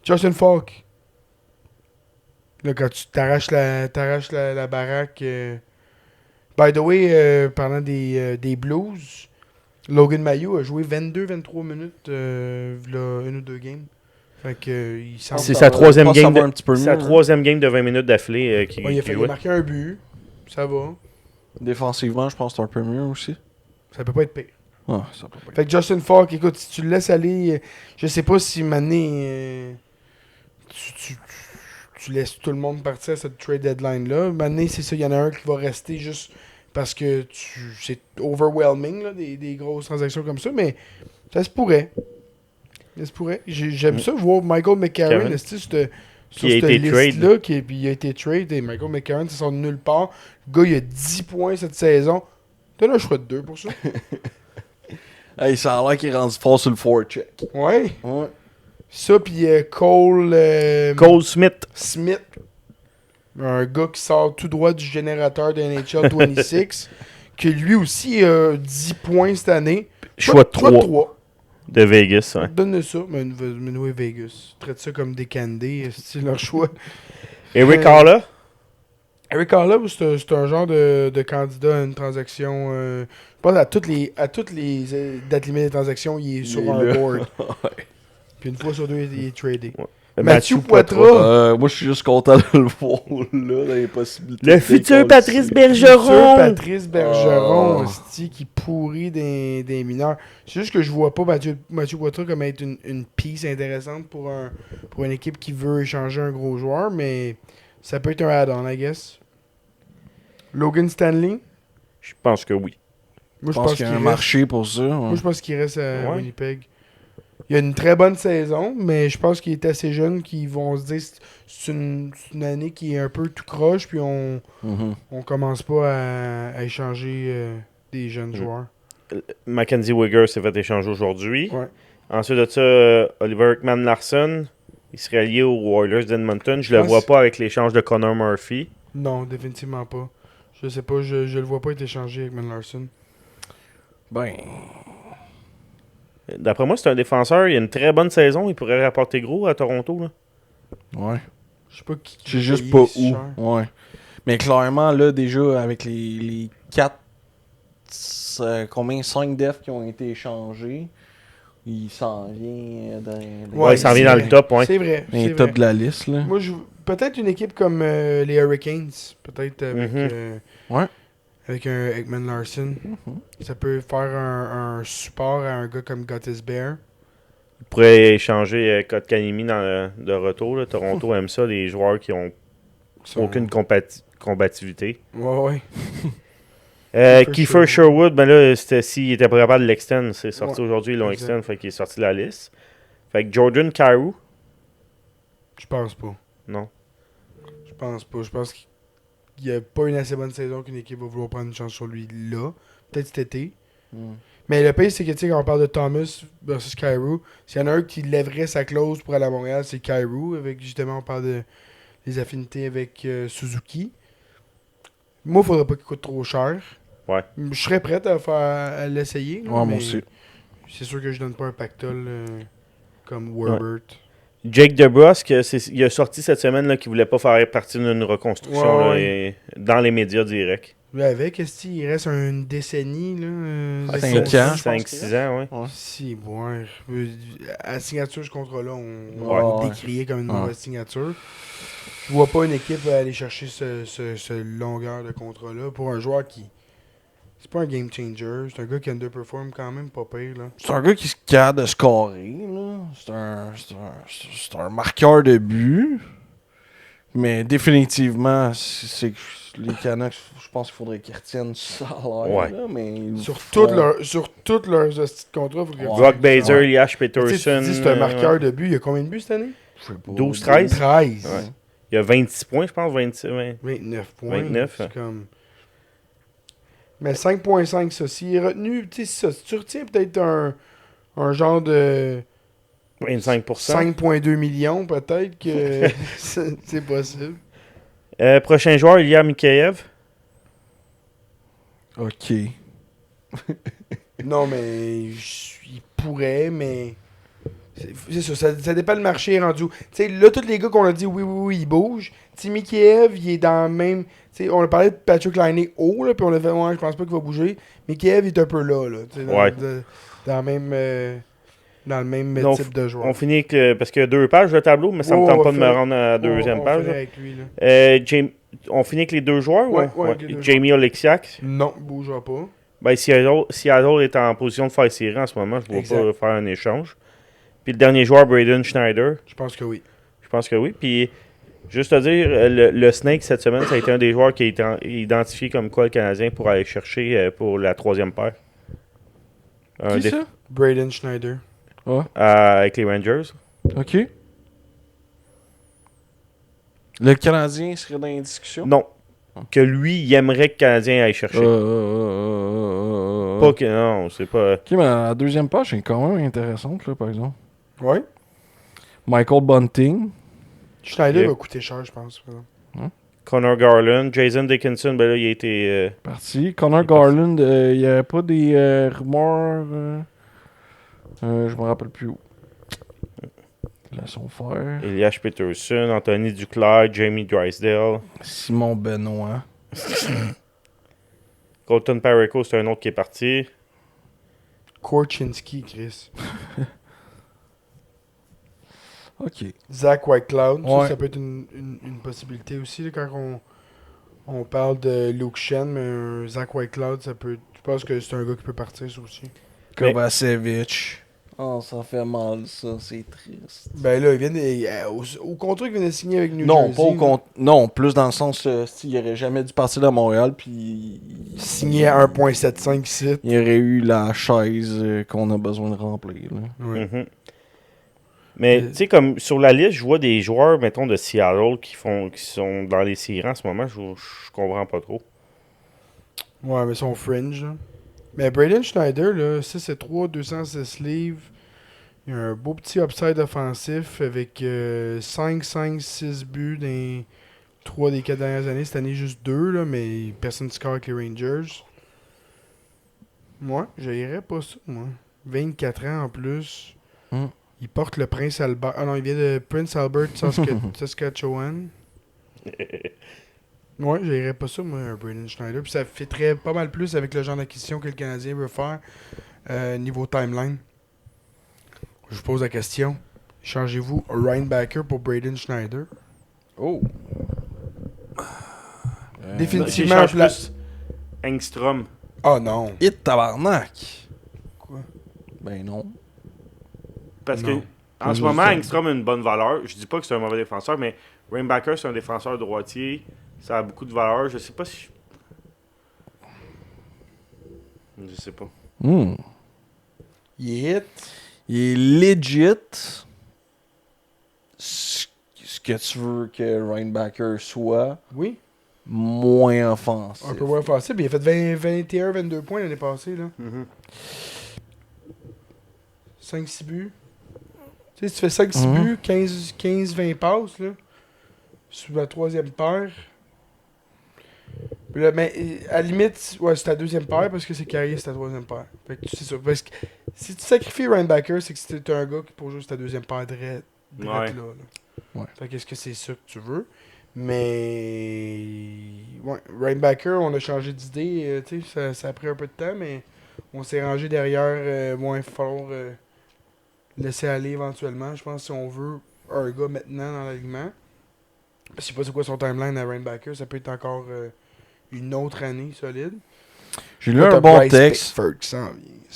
Speaker 2: Justin Falk. Là, quand tu t'arraches la baraque. By the way, parlant des Blues, Logan Mailloux a joué 22-23 minutes là, 1 ou 2 games. Fait que,
Speaker 3: c'est sa troisième game de 20 minutes d'affilée qui
Speaker 2: il a marqué un but. Ça va.
Speaker 1: Défensivement, je pense que c'est un peu mieux aussi.
Speaker 2: Ça peut pas être pire.
Speaker 1: Ah, ça peut pas être
Speaker 2: fait que Justin Falk, écoute, si tu le laisses aller, je sais pas si Mané tu laisses tout le monde partir à cette trade deadline-là. Mané, c'est ça, il y en a un qui va rester juste parce que c'est overwhelming, là, des grosses transactions comme ça, mais ça se pourrait. J'aime ça voir Michael McCarron sur cette liste-là. Puis il a été trade. Et Michael McCarron, ça sort de nulle part. Le gars, il a 10 points cette saison. T'as un choix de 2 pour ça.
Speaker 1: Hey, ça a l'air qu'il est rendu fort sur le forecheck.
Speaker 2: Ouais. Ça, puis Cole
Speaker 3: Smith.
Speaker 2: Un gars qui sort tout droit du générateur de NHL 26. que lui aussi a 10 points cette année.
Speaker 3: Choix de 3. De Vegas, ouais.
Speaker 2: Donne ça, mais oui, Vegas. Traite ça comme des candies, c'est leur choix.
Speaker 3: Eric Carla?
Speaker 2: Eric Carla, c'est un genre de candidat à une transaction. Je pense à toutes les dates limites des transactions, il est sur un board. Puis une fois sur 2, il est tradé. Ouais. Mathieu Poitras.
Speaker 1: Moi, je suis juste content de le voir là, dans les possibilités.
Speaker 3: Le futur Patrice Bergeron.
Speaker 2: Qui pourrit des mineurs. C'est juste que je vois pas Mathieu Poitras comme être une piece intéressante pour une équipe qui veut échanger un gros joueur, mais ça peut être un add-on, I guess. Logan Stanley.
Speaker 3: Je pense que oui.
Speaker 2: Moi,
Speaker 1: je pense qu'il y a un marché pour ça. Ouais.
Speaker 2: Moi, je pense qu'il reste à Winnipeg. Il a une très bonne saison, mais je pense qu'il est assez jeune qu'ils vont se dire c'est une année qui est un peu tout croche, puis on commence pas à échanger des jeunes joueurs.
Speaker 3: Mackenzie Weegar s'est fait échanger aujourd'hui.
Speaker 2: Ouais.
Speaker 3: Ensuite de ça, Oliver Ekman-Larsson, il serait lié aux Oilers d'Edmonton. Je le vois pas avec l'échange de Connor Murphy.
Speaker 2: Non, définitivement pas. Je sais pas, je le vois pas être échangé avec Ekman-Larsson.
Speaker 1: Ben...
Speaker 3: D'après moi, c'est un défenseur. Il a une très bonne saison. Il pourrait rapporter gros à Toronto. Là.
Speaker 1: Ouais.
Speaker 2: Je sais pas qui.
Speaker 1: Je sais juste pas où. Ouais. Mais clairement, là, déjà, avec les 4. Combien 5 defs qui ont été échangés, il s'en vient dans.
Speaker 3: Il s'en vient dans le top. Ouais.
Speaker 2: C'est vrai.
Speaker 1: Dans le top de la liste. Là.
Speaker 2: Moi, peut-être une équipe comme les Hurricanes. Peut-être avec.
Speaker 1: Ouais.
Speaker 2: Avec un Ekman-Larsson. Ça peut faire un support à un gars comme Gottisbehere.
Speaker 3: Il pourrait échanger Kotkaniemi de retour. Là. Toronto aime ça, les joueurs qui ont aucune combativité.
Speaker 2: Ouais.
Speaker 3: Kiefer Sherwood, ben là, c'était s'il était pas capable de l'extend. C'est sorti aujourd'hui, ils l'ont extend, fait qu'il est sorti de la liste. Fait que Jordan Kyrou.
Speaker 2: Je pense pas.
Speaker 3: Non.
Speaker 2: Je pense pas. Je pense qu'il n'y a pas une assez bonne saison qu'une équipe va vouloir prendre une chance sur lui là. Peut-être cet été. Mais le pire, c'est que, tu sais, quand on parle de Thomas versus Kyrou, s'il y en a un qui lèverait sa clause pour aller à Montréal, c'est Kyrou. Avec, justement, on parle des affinités avec Suzuki. Moi, il faudrait pas qu'il coûte trop cher.
Speaker 3: Ouais.
Speaker 2: Je serais prêt à l'essayer.
Speaker 1: Ouais, moi aussi.
Speaker 2: C'est sûr que je donne pas un pactole comme Werbert.
Speaker 3: Jake DeBrusk, il a sorti cette semaine là, qu'il voulait pas faire partie d'une reconstruction là, et dans les médias directs.
Speaker 2: Lui avec, il reste une décennie. Là,
Speaker 1: 5 ans.
Speaker 3: 5-6 ans, oui.
Speaker 2: Si, bon. À la signature, ce contrat-là, on
Speaker 1: Ouais.
Speaker 2: va décrier comme une mauvaise signature. Je vois pas une équipe aller chercher ce longueur de contrat-là pour un joueur qui. C'est pas un game changer. C'est un gars qui underperform quand même pas pire. Là.
Speaker 1: C'est un gars qui se capable de scorer. C'est un marqueur de but. Mais définitivement, c'est que les Canucks, je pense qu'il faudrait qu'ils retiennent ça salaire. Là, mais
Speaker 2: sur tous leurs hosties de contrats, il faut qu'ils
Speaker 3: Brock Baser, Elias
Speaker 2: Tu
Speaker 3: Peterson.
Speaker 2: dis c'est un marqueur de but. Il y a combien de buts cette année?
Speaker 1: Je sais pas.
Speaker 3: 12-13.
Speaker 2: 13.
Speaker 3: Ouais. Il y a 26 points, je pense.
Speaker 2: 29 points.
Speaker 3: 29.
Speaker 2: C'est comme... Mais 5.5, ça. S'il est retenu, tu sais, si tu retiens peut-être un genre de
Speaker 3: 25%.
Speaker 2: 5.2 millions, peut-être que c'est possible.
Speaker 3: Prochain joueur, Ilya Mikheyev.
Speaker 1: Ok.
Speaker 2: Non, mais il pourrait, mais... C'est ça dépend le marché rendu. Tu sais, là, tous les gars qu'on a dit oui, ils bougent. Tu sais, Mikheyev, il est dans le même... Tu sais, on a parlé de Patrick Laine haut, là, puis on a fait, ouais, je pense pas qu'il va bouger. Mikheyev, il est un peu là, tu sais, dans le même
Speaker 3: Donc,
Speaker 2: type de joueur.
Speaker 3: On finit avec, parce qu'il y a 2 pages, le tableau, mais ça me tente pas de me rendre à la deuxième page.
Speaker 2: Avec lui, là.
Speaker 3: On finit avec les 2 joueurs?
Speaker 2: Ouais, avec les 2
Speaker 3: Jamie Oleksiak.
Speaker 2: Non, il bougera pas.
Speaker 3: Ben, Seattle est en position de faire série en ce moment, je ne vois pas faire un échange. Puis le dernier joueur, Braden Schneider.
Speaker 2: Je pense que oui.
Speaker 3: Je pense que oui. Puis, juste à dire, le Snake, cette semaine, ça a été un des joueurs qui a été identifié comme quoi le Canadien pour aller chercher pour la 3e paire.
Speaker 1: Qui ça?
Speaker 2: Braden Schneider.
Speaker 1: Ouais.
Speaker 3: Avec les Rangers.
Speaker 1: Ok. Le Canadien serait dans les discussions?
Speaker 3: Non. Que lui, il aimerait que le Canadien aille chercher. Pas que... Non, c'est pas...
Speaker 1: Ok, mais la deuxième page est quand même intéressante, là, par exemple.
Speaker 2: Ouais.
Speaker 1: Michael Bunting.
Speaker 2: Schneider va coûter cher, je pense.
Speaker 3: Connor Garland. Jason Dickinson, ben là, il a été...
Speaker 1: Parti. Connor Garland, il n'y avait pas des rumeurs... je me rappelle plus où. Laissons faire.
Speaker 3: Elias Peterson, Anthony Duclair, Jamie Drysdale.
Speaker 1: Simon Benoît.
Speaker 3: Colton Parayko, c'est un autre qui est parti.
Speaker 2: Korchinski, Chris.
Speaker 1: Ok.
Speaker 2: Zach Whitecloud,
Speaker 1: Ouais.
Speaker 2: ça peut être une possibilité aussi là, quand on parle de Luke Shen, mais un Zach Whitecloud, ça peut. Je pense que c'est un gars qui peut partir ça aussi.
Speaker 1: Kovacevic. Oh, ça fait mal, ça. C'est triste.
Speaker 2: Ben là, il vient au contrat qu'il vient de signer avec New
Speaker 1: Non,
Speaker 2: Jersey.
Speaker 1: pas au compte. Non, plus dans le sens, il aurait jamais dû partir de Montréal, puis
Speaker 2: Signé à 1.75 ici.
Speaker 1: il aurait eu la chaise qu'on a besoin de remplir. Là.
Speaker 2: Ouais.
Speaker 3: Mhm. Mais, tu sais, comme sur la liste, je vois des joueurs, mettons, de Seattle qui sont dans les séries en ce moment. Je comprends pas trop.
Speaker 2: Ouais, mais son fringe. Là. Mais Braden Schneider, là, 6-3, 206 livres. Il y a un beau petit upside offensif avec 5-6 buts dans 3 des 4 dernières années. Cette année, juste 2, là, mais personne ne score avec les Rangers. Moi, j'irais pas ça, moi. 24 ans en plus. Il porte le Prince Albert. Ah non, il vient de Prince Albert, Saskatchewan. Ouais, j'irais pas ça, moi, un Braden Schneider. Puis ça fitterait pas mal plus avec le genre d'acquisition que le Canadien veut faire niveau timeline. Je vous pose la question. Changez-vous Ryan Backer pour Braden Schneider?
Speaker 1: Oh.
Speaker 2: Définitivement.
Speaker 3: Plus Engstrom.
Speaker 2: Ah non.
Speaker 1: Hit tabarnak.
Speaker 2: Quoi?
Speaker 1: Ben non.
Speaker 3: Parce
Speaker 2: Non.
Speaker 3: que en ce moment, Engstrom a une bonne valeur. Je dis pas que c'est un mauvais défenseur, mais Rainbacker, c'est un défenseur droitier. Ça a beaucoup de valeur. Je sais pas si... Je sais pas.
Speaker 2: Il est hit.
Speaker 1: Il est legit. Ce que tu veux que Reinbacker soit.
Speaker 2: Oui.
Speaker 1: moins offensif.
Speaker 2: Un peu moins offensif. Il a fait 21-22 points l'année passée. Là. 5-6 buts. Tu sais, si tu fais 5-6 buts, 15-20 passes, là, sur la troisième paire. Là, mais à la limite, ouais, c'est ta deuxième paire parce que c'est Carrier, c'est ta troisième paire. Fait que c'est ça. Parce que si tu sacrifies Ryan Backer, c'est que c'était un gars qui pour jouer sur ta deuxième paire direct là.
Speaker 1: Ouais.
Speaker 2: Fait que est-ce que c'est ça que tu veux? Mais ouais, Ryan Backer, on a changé d'idée, tu sais, ça a pris un peu de temps, mais on s'est rangé derrière moins fort, laisser aller éventuellement. Je pense que si on veut un gars maintenant dans l'alignement, je sais pas c'est quoi son timeline à Ryan Backer, ça peut être encore une autre année solide.
Speaker 1: J'ai lu un bon texte.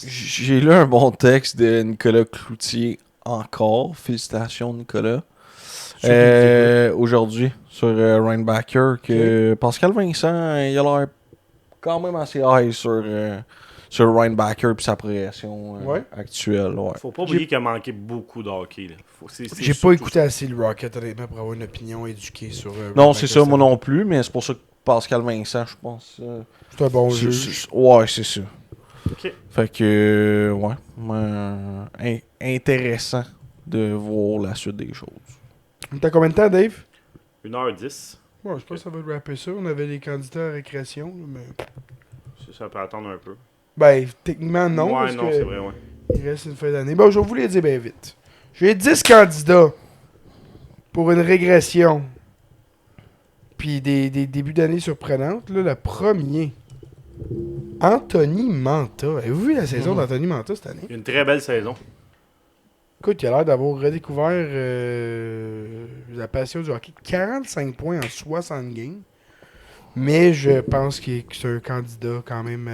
Speaker 1: J'ai lu un bon texte de Nicolas Cloutier encore. Félicitations Nicolas. Aujourd'hui sur Ryan Backer que Pascal Vincent il a l'air quand même assez high sur Ryan Backer et sa progression actuelle. Ouais.
Speaker 3: Faut pas oublier qu'il a manqué beaucoup de hockey.
Speaker 2: J'ai pas écouté assez le Rocket honnêtement pour avoir une opinion éduquée sur
Speaker 1: non, c'est ça, moi non plus, mais c'est pour ça que Pascal Vincent, je pense.
Speaker 2: C'est un bon juge.
Speaker 1: Ouais, c'est ça.
Speaker 3: Okay.
Speaker 1: Fait que, intéressant de voir la suite des choses.
Speaker 2: T'as combien de temps, Dave?
Speaker 3: 1h10.
Speaker 2: Ouais, je pense que ça va rapper ça. On avait les candidats à récréation, mais...
Speaker 3: Ça peut attendre un peu.
Speaker 2: Ben, techniquement, non.
Speaker 3: Ouais,
Speaker 2: parce
Speaker 3: non,
Speaker 2: que
Speaker 3: c'est vrai, ouais.
Speaker 2: Il reste une fin d'année. Bon, je vais vous les dire bien vite. J'ai 10 candidats pour une régression. Puis des débuts d'année surprenantes. Là, le premier, Anthony Manta. Avez-vous vu la saison d'Anthony Manta cette année?
Speaker 3: Une très belle saison.
Speaker 2: Écoute, il a l'air d'avoir redécouvert la passion du hockey. 45 points en 60 games. Mais je pense que c'est un candidat quand même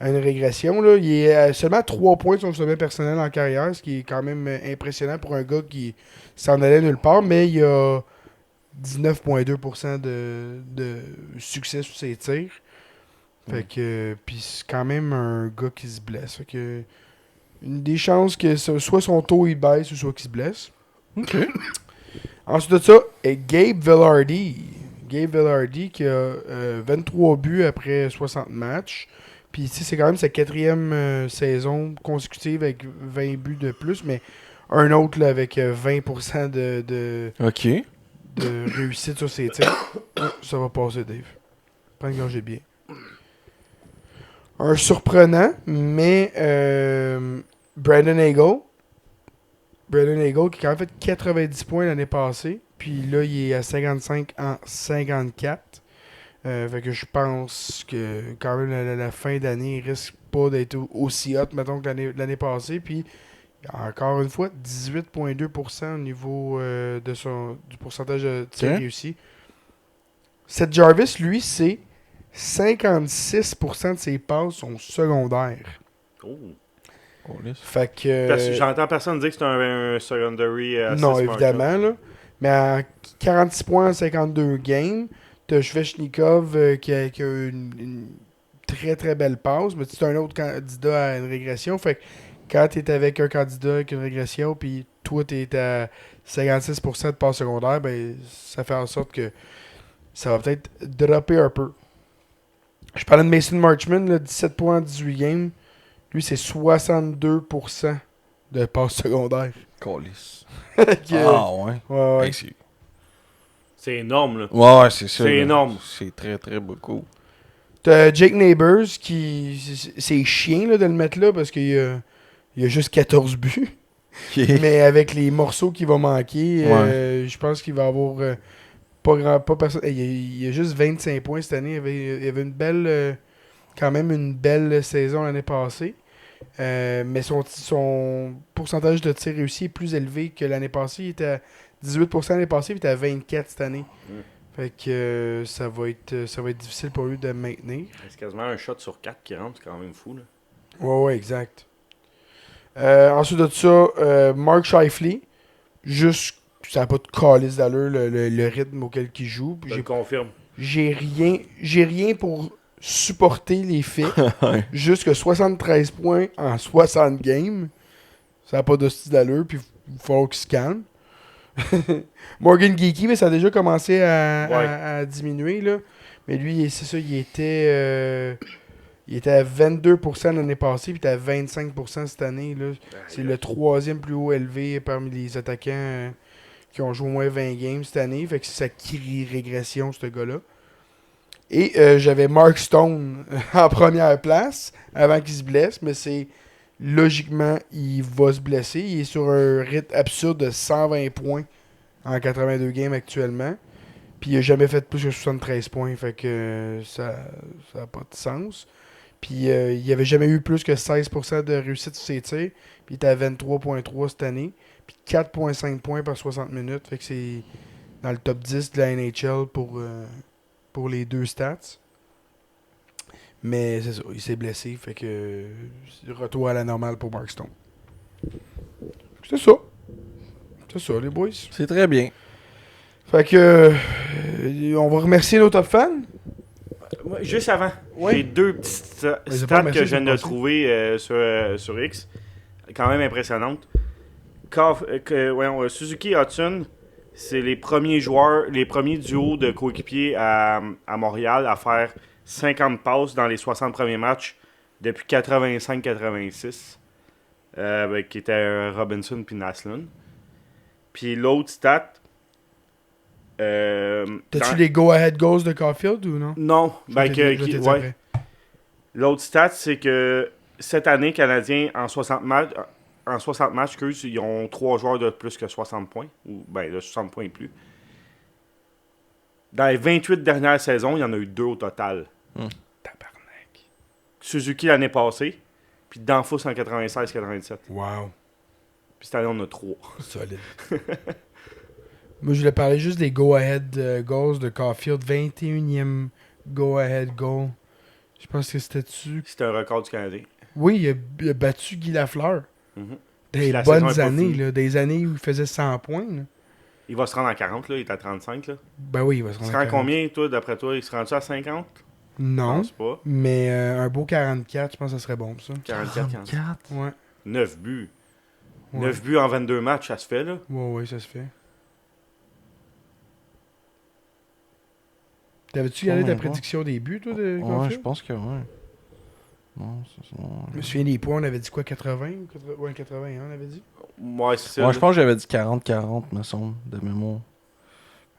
Speaker 2: à une régression. Là. Il est seulement 3 points de son sommet personnel en carrière, ce qui est quand même impressionnant pour un gars qui s'en allait nulle part. Mais il a 19,2% de succès sur ses tirs. Fait que, puis c'est quand même un gars qui se blesse. Fait que, une des chances que soit son taux il baisse ou soit qu'il se blesse.
Speaker 1: OK.
Speaker 2: Ensuite de ça, Gabe Vilardi. Gabe Vilardi qui a 23 buts après 60 matchs. Puis ici, c'est quand même sa 4e saison consécutive avec 20 buts de plus, mais un autre là, avec 20% de réussite sur ses tirs. Ça va passer, Dave. Prends une gorgée de bien. Un surprenant, mais Brandon Hagel. Brandon Hagel qui a quand même fait 90 points l'année passée. Puis là, il est à 55 en 54. Fait que je pense que quand même la fin d'année, il risque pas d'être aussi hot, mettons, que l'année passée. Puis encore une fois, 18,2% au niveau du pourcentage de tir réussi. Seth Jarvis, lui, c'est 56% de ses passes sont secondaires.
Speaker 3: Oh.
Speaker 2: Fait que...
Speaker 3: J'entends personne dire que c'est un secondary
Speaker 2: non, évidemment, là. Mais à 46 points en 52 games, t'as Svechnikov qui a une très très belle passe, mais c'est un autre candidat à une régression. Fait que quand t'es avec un candidat avec une régression, puis toi t'es à 56% de passes secondaires, ben ça fait en sorte que ça va peut-être dropper un peu. Je parlais de Mason Marchman, là, 17 points en 18 games. Lui, c'est 62% de passes secondaires.
Speaker 1: Calice.
Speaker 2: Ah
Speaker 1: ouais.
Speaker 3: C'est énorme, là.
Speaker 1: Ouais, c'est ça.
Speaker 3: C'est énorme.
Speaker 1: C'est très, très beaucoup.
Speaker 2: T'as Jake Neighbors qui... C'est chiant là, de le mettre là parce qu'il a juste 14 buts. Okay. Mais avec les morceaux qu'il va manquer, je pense qu'il va avoir pas personne. Il a juste 25 points cette année. Il avait une belle... quand même une belle saison l'année passée. Mais son pourcentage de tir réussi est plus élevé que l'année passée. Il était à 18% l'année passée, puis il était à 24% cette année. Fait que ça va être difficile pour lui de maintenir.
Speaker 3: C'est quasiment un shot sur 4 qui rentre, c'est quand même fou. Là.
Speaker 2: Ouais, exact. Ensuite de ça, Mark Scheifele. Juste, ça n'a pas de calice d'allure le rythme auquel il joue.
Speaker 3: Je confirme.
Speaker 2: J'ai rien pour supporter les faits. Juste que 73 points en 60 games, ça n'a pas de style d'allure, puis il va falloir qu'il se calme. Morgan Geeky, mais ça a déjà commencé à diminuer. Là. Mais lui, c'est ça, il était à 22% l'année passée, puis il était à 25% cette année. Là. C'est le 3e plus haut élevé parmi les attaquants qui ont joué au moins 20 games cette année. Fait que ça crie régression, ce gars-là. Et j'avais Mark Stone en première place avant qu'il se blesse, mais c'est logiquement, il va se blesser. Il est sur un rythme absurde de 120 points en 82 games actuellement. Puis il n'a jamais fait plus que 73 points, fait que ça n'a pas de sens. Puis il n'avait jamais eu plus que 16% de réussite sur ses tirs. Puis il était à 23.3 cette année. Puis 4.5 points par 60 minutes. Fait que c'est dans le top 10 de la NHL pour les deux stats. Mais c'est ça, il s'est blessé. Fait que retour à la normale pour Mark Stone. C'est ça. C'est ça, les boys.
Speaker 1: C'est très bien.
Speaker 2: Fait que on va remercier nos top fans.
Speaker 3: Juste avant, j'ai 2 petites stats que je viens de trouver sur X. Quand même impressionnantes. Suzuki et Hudson, c'est les premiers duos de coéquipiers à Montréal à faire 50 passes dans les 60 premiers matchs depuis 85-86. Qui était Robinson puis Naslund. Puis l'autre stat...
Speaker 2: T'as-tu les go-ahead goals de Caulfield ou non?
Speaker 3: Non. L'autre stat, c'est que cette année, Canadiens, en 60 matchs, ils ont 3 joueurs de plus que 60 points. Ou de 60 points et plus. Dans les 28 dernières saisons, il y en a eu 2 au total.
Speaker 2: Tabarnak.
Speaker 3: Suzuki l'année passée, puis Danfus en 96-97.
Speaker 2: Wow.
Speaker 3: Puis cette année, on a 3.
Speaker 2: Solide. Moi, je voulais parler juste des go-ahead goals de Caulfield. 21e go-ahead goal. Je pense que c'était-tu.
Speaker 3: C'était un record du Canadien.
Speaker 2: Oui, il a battu Guy Lafleur. Des
Speaker 3: La
Speaker 2: bonnes années, là, des années où il faisait 100 points. Là.
Speaker 3: Il va se rendre à 40, là, il est à 35. Là.
Speaker 2: Ben oui, il va se rendre à 40.
Speaker 3: Il se rend combien, toi, d'après toi? Il se rend-tu à 50?
Speaker 2: Non,
Speaker 3: je pense pas.
Speaker 2: Mais un beau 44, je pense que ça serait bon pour ça.
Speaker 3: 44.
Speaker 2: Ouais.
Speaker 3: 9 buts.
Speaker 2: Ouais.
Speaker 3: 9 buts en 22 matchs, ça se fait, là?
Speaker 2: Ouais, ça se fait. T'avais-tu gardé ta prédiction des buts, toi, de Caulfield?
Speaker 1: Ouais, je pense que ouais. Non,
Speaker 2: Je me souviens des points, on avait dit quoi, 80 ou 81, on avait dit?
Speaker 3: Ouais, c'est ça.
Speaker 1: Ouais, je pense que j'avais dit 40-40, me semble, de mémoire.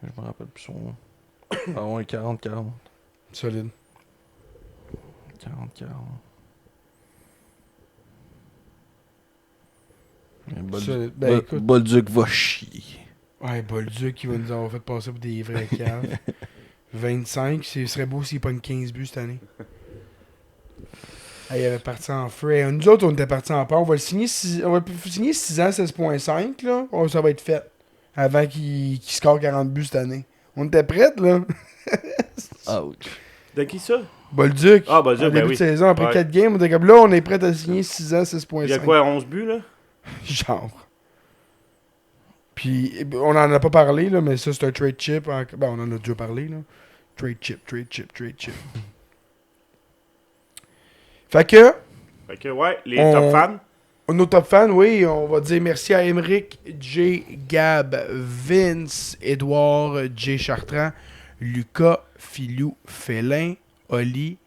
Speaker 1: Je me rappelle plus son nom. Ah ouais, 40-40.
Speaker 2: Solide.
Speaker 1: 40-40. Bolduc va chier.
Speaker 2: Ouais, Bolduc, il va nous avoir fait passer pour des vrais caves. 25, ce serait beau s'il pogne 15 buts cette année. Il avait parti en feu. Nous autres, on était partis en part. On va le signer 6 ans, 16.5, là. Oh, ça va être fait. Avant qu'il score 40 buts cette année. On était prêts, là.
Speaker 1: Ouch.
Speaker 3: De qui ça?
Speaker 2: Bolduc.
Speaker 3: Ah, Bolduc,
Speaker 2: en début de saison, après 4 games, on était comme là, on est prêts à signer 6 ans, 16.5.
Speaker 3: Il y a quoi, 11 buts, là?
Speaker 2: Genre. Puis, on en a pas parlé, là, mais ça, c'est un trade chip. Ben, on en a déjà parlé, là. Trade chip. Fait que,
Speaker 3: ouais, les top fans.
Speaker 2: Nos top fans, oui, on va dire merci à Émeric, J, Gab, Vince, Édouard, J Chartrand, Lucas, Filou, Félin, Oli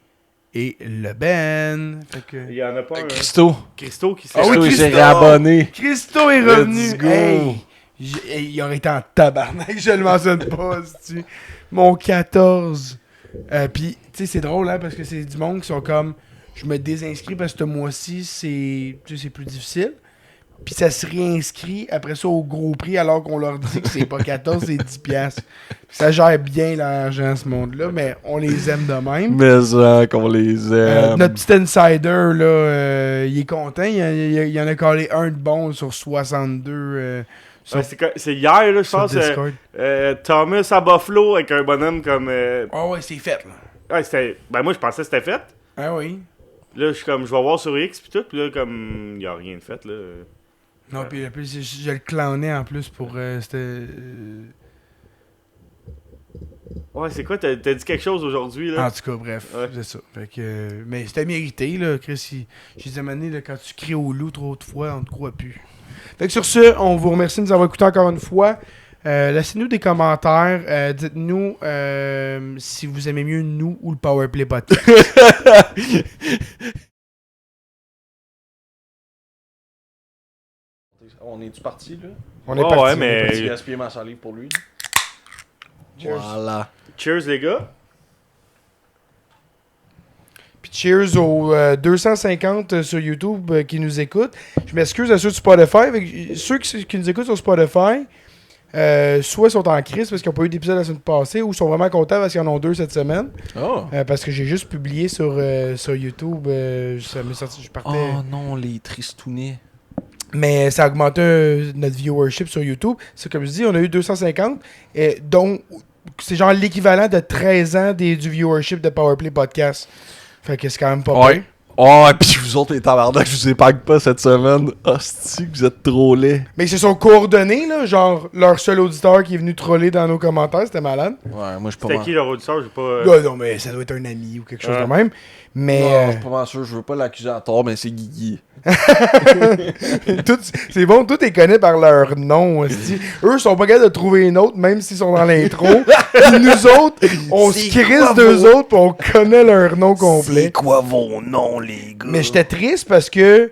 Speaker 2: et Le Ben. Fait que...
Speaker 3: Il y en a pas un.
Speaker 1: Christo
Speaker 3: qui s'est
Speaker 1: il s'est réabonné.
Speaker 2: Christo est revenu.
Speaker 1: Let's go.
Speaker 2: Hey, il aurait été en tabarnak, je le mentionne pas. Mon 14. Puis, tu sais, c'est drôle, hein, parce que c'est du monde qui sont comme... Je me désinscris parce que ce mois-ci, c'est plus difficile. Puis ça se réinscrit après ça au gros prix alors qu'on leur dit que c'est pas 14, c'est 10$. Ça gère bien l'argent, ce monde-là, mais on les aime de même.
Speaker 1: Mais ça, qu'on les aime.
Speaker 2: Notre petit insider, là, il est content. Il en a collé un de bon sur 62.
Speaker 3: C'est hier, là, je pense. Thomas à Buffalo avec un bonhomme comme.
Speaker 2: Ah ouais, c'est fait, là.
Speaker 3: Ouais, moi, je pensais que c'était fait.
Speaker 2: Ah oui.
Speaker 3: Là, je suis comme, je vais voir sur X, pis tout, pis là, comme, il n'y a rien de fait, là.
Speaker 2: Non, pis je le clownais en plus pour. C'était.
Speaker 3: Ouais, c'est quoi, t'as dit quelque chose aujourd'hui, là?
Speaker 2: En tout cas, bref, c'est ça. Fait que, mais c'était mérité, là, Chris. J'ai dit à un moment donné, là, quand tu cries au loup trop de fois, on te croit plus. Fait que sur ce, on vous remercie de nous avoir écoutés encore une fois. Laissez-nous des commentaires. Dites-nous si vous aimez mieux nous ou le Powerplay Podcast.
Speaker 1: On est-tu parti, là?
Speaker 2: On est parti.
Speaker 3: Ouais, mais...
Speaker 1: J'ai gaspillé ma salive pour lui.
Speaker 2: Cheers.
Speaker 1: Voilà.
Speaker 3: Cheers, les gars.
Speaker 2: Puis cheers aux 250 sur YouTube qui nous écoutent. Je m'excuse à ceux de Spotify. Ceux qui nous écoutent sur Spotify, soit sont en crise parce qu'ils n'ont pas eu d'épisode la semaine passée, ou sont vraiment contents parce qu'ils en ont 2 cette semaine.
Speaker 1: Oh.
Speaker 2: Parce que j'ai juste publié sur YouTube. Ça m'est sorti, je partais.
Speaker 1: Oh non, les tristounets.
Speaker 2: Mais ça a augmenté notre viewership sur YouTube. C'est comme je dis, on a eu 250, dont c'est genre l'équivalent de 13 ans du viewership de Powerplay Podcast. Fait que c'est quand même pas
Speaker 1: Ouais.
Speaker 2: bien.
Speaker 1: Oh, et puis vous autres, les tabarnak, je vous épargne pas cette semaine. Hostie, vous êtes trop laids.
Speaker 2: Mais ils se sont coordonnés, là. Genre, leur seul auditeur qui est venu troller dans nos commentaires, c'était malade.
Speaker 1: Ouais, moi, je suis pas
Speaker 3: C'était
Speaker 1: mal.
Speaker 3: qui leur auditeur? J'ai pas...
Speaker 2: Non, mais ça doit être un ami ou quelque chose de même. Mais.
Speaker 1: Non, je suis pas mal sûr, je veux pas l'accuser à tort, mais c'est Guigui.
Speaker 2: C'est bon, tout est connu par leur nom. Aussi. Eux sont pas capables de trouver une autre, même s'ils sont dans l'intro. Puis nous autres, on se crisse d'eux autres, puis on connaît leur nom complet.
Speaker 1: C'est quoi vos noms, les gars?
Speaker 2: Mais j'étais triste parce que,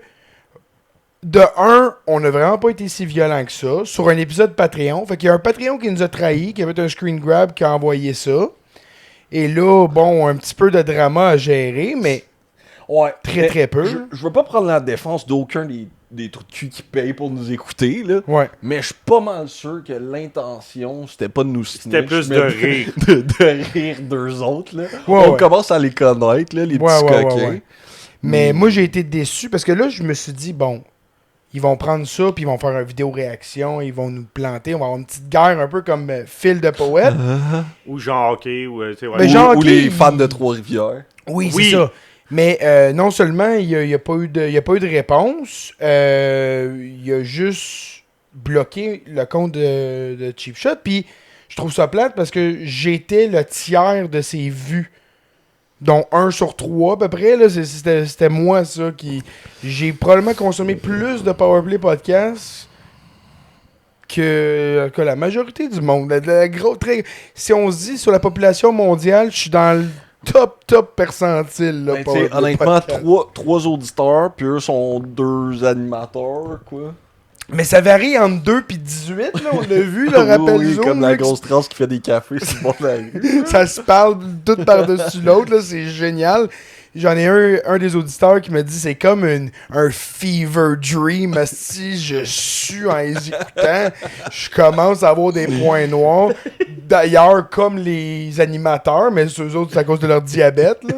Speaker 2: de un, on n'a vraiment pas été si violent que ça, sur un épisode Patreon. Fait qu'il y a un Patreon qui nous a trahis, qui avait un screen grab, qui a envoyé ça. Et là, bon, un petit peu de drama à gérer, mais
Speaker 1: ouais,
Speaker 2: très peu.
Speaker 1: Je veux pas prendre la défense d'aucun des trous de cul qui payent pour nous écouter, là.
Speaker 2: Ouais.
Speaker 1: Mais je suis pas mal sûr que l'intention, c'était pas de nous snitch,
Speaker 3: C'était plus
Speaker 1: mais
Speaker 3: de rire.
Speaker 1: de rire d'eux autres, là.
Speaker 2: Ouais,
Speaker 1: On
Speaker 2: ouais.
Speaker 1: commence à les connaître, là, les petits coquins.
Speaker 2: Mais moi, j'ai été déçu parce que là, je me suis dit, bon, ils vont prendre ça, puis ils vont faire une vidéo réaction, ils vont nous planter, on va avoir une petite guerre un peu comme Phil de Poète.
Speaker 3: Ou Jean Hockey, ou... tu sais, ouais.
Speaker 2: Mais Jean
Speaker 1: Ou
Speaker 2: Hockey,
Speaker 1: les fans de Trois-Rivières.
Speaker 2: Oui,
Speaker 3: Oui.
Speaker 2: c'est ça. Mais non seulement il n'y a pas eu de réponse, il a juste bloqué le compte de Cheap Shot. Puis je trouve ça plate parce que j'étais le tiers de ses vues. Dont 1 sur 3 à peu près. Là, c'était moi ça qui. J'ai probablement consommé plus de Powerplay Podcast que la majorité du monde. Si on se dit sur la population mondiale, je suis dans le top percentile. Là,
Speaker 1: Ben, honnêtement, 3 auditeurs, puis eux sont 2 animateurs, quoi.
Speaker 2: Mais ça varie entre 2 et 18, là, on l'a vu, le rappel
Speaker 1: Oui,
Speaker 2: Zoom.
Speaker 1: comme la
Speaker 2: là,
Speaker 1: grosse trace qui fait des cafés sur le bord de la rue.
Speaker 2: ça se parle tout par-dessus l'autre, là, c'est génial. J'en ai un des auditeurs qui me dit c'est comme un fever dream. Si je suis en les écoutant, je commence à avoir des points noirs. D'ailleurs, comme les animateurs, mais ceux autres, c'est à cause de leur diabète. Là.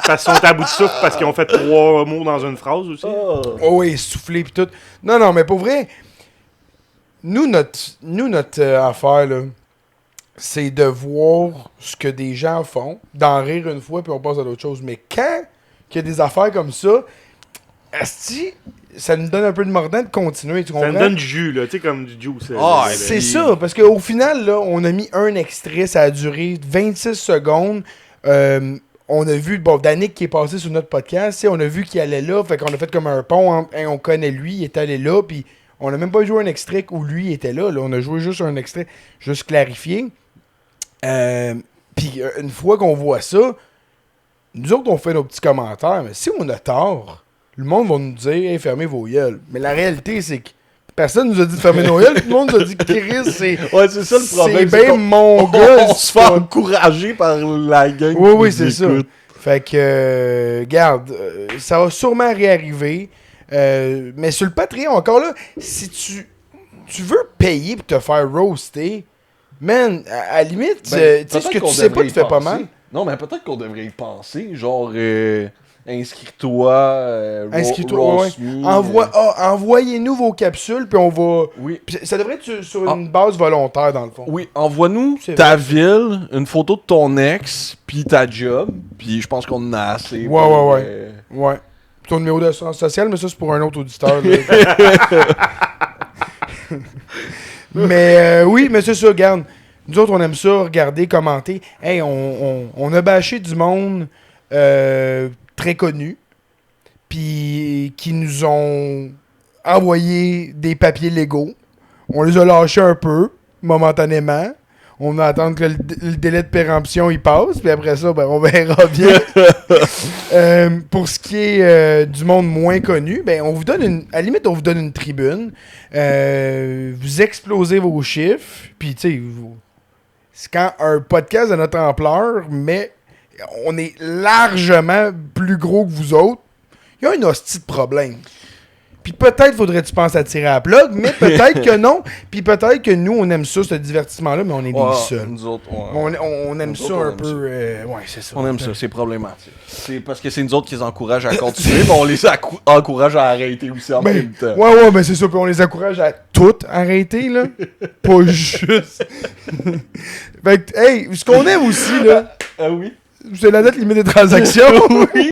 Speaker 3: Parce qu'ils sont à bout de souffle parce qu'ils ont fait 3 mots dans une phrase aussi.
Speaker 1: Oh.
Speaker 2: Oh oui, soufflé pis tout. Non, mais pour vrai, nous, notre affaire, là, c'est de voir ce que des gens font, d'en rire une fois, puis on passe à d'autres choses. Mais quand il y a des affaires comme ça, asti, ça nous donne un peu de mordant de continuer, tu comprends?
Speaker 3: Ça nous donne du jus, là, tu sais, comme du juice.
Speaker 2: C'est ça, parce qu'au final, là, on a mis un extrait, ça a duré 26 secondes. On a vu, Danick qui est passé sur notre podcast, on a vu qu'il allait là, fait qu'on a fait comme un pont, on connaît lui, il est allé là, puis on n'a même pas joué un extrait où lui était là, on a joué juste un extrait, juste clarifié. Puis une fois qu'on voit ça, nous autres on fait nos petits commentaires, mais si on a tort, le monde va nous dire hey, fermez vos gueules. Mais la réalité c'est que personne nous a dit de fermer nos gueules, tout le monde nous a dit que Chris c'est.
Speaker 1: Ouais, c'est ça le problème.
Speaker 2: C'est bien mon gars.
Speaker 1: On se fait encourager par la gang.
Speaker 2: Oui, c'est ça. Fait que, regarde, ça va sûrement réarriver. Mais sur le Patreon, encore là, si tu veux payer pour te faire roaster, man, à la limite, tu sais ce que tu sais pas, tu fais pas mal.
Speaker 1: Non, mais peut-être qu'on devrait y penser. Genre, inscris-toi.
Speaker 2: Inscris-toi, ouais. Envoyez-nous vos capsules, puis on va.
Speaker 1: Oui.
Speaker 2: Pis ça devrait être sur une base volontaire, dans le fond.
Speaker 1: Oui, envoie-nous
Speaker 2: C'est
Speaker 1: ta
Speaker 2: vrai.
Speaker 1: ville, une photo de ton ex, puis ta job, puis je pense qu'on en a assez.
Speaker 2: Ouais. Ouais. Puis ton numéro d'assurance sociale, mais ça, c'est pour un autre auditeur. Là. Mais oui, mais c'est ça, regarde. Nous autres, on aime ça, regarder, commenter. Hey, on a bâché du monde très connu, puis qui nous ont envoyé des papiers légaux On les a lâchés un peu, momentanément. On va attendre que le délai de péremption il passe, puis après ça, ben, on verra bien. Pour ce qui est du monde moins connu, ben, on vous donne à la limite, on vous donne une tribune. Vous explosez vos chiffres, puis tu sais, c'est quand un podcast de notre ampleur, mais on est largement plus gros que vous autres, il y a un hostie de problème. Puis peut-être faudrait-tu penser à tirer à la plug, mais peut-être que non. Puis peut-être que nous, on aime ça, ce divertissement-là, mais on est des seuls.
Speaker 1: Nous autres,
Speaker 2: on aime ça un peu. Ouais, c'est ça.
Speaker 1: On aime ça, c'est problématique. C'est parce que c'est nous autres qui les encouragent à continuer, mais on les encourage à arrêter aussi en même temps.
Speaker 2: Ouais, ben c'est ça. Puis on les encourage à toutes arrêter, là. Pas juste. Fait que, hey, ce qu'on aime aussi, là.
Speaker 1: Ah oui?
Speaker 2: C'est la date limite des transactions.
Speaker 1: Oui.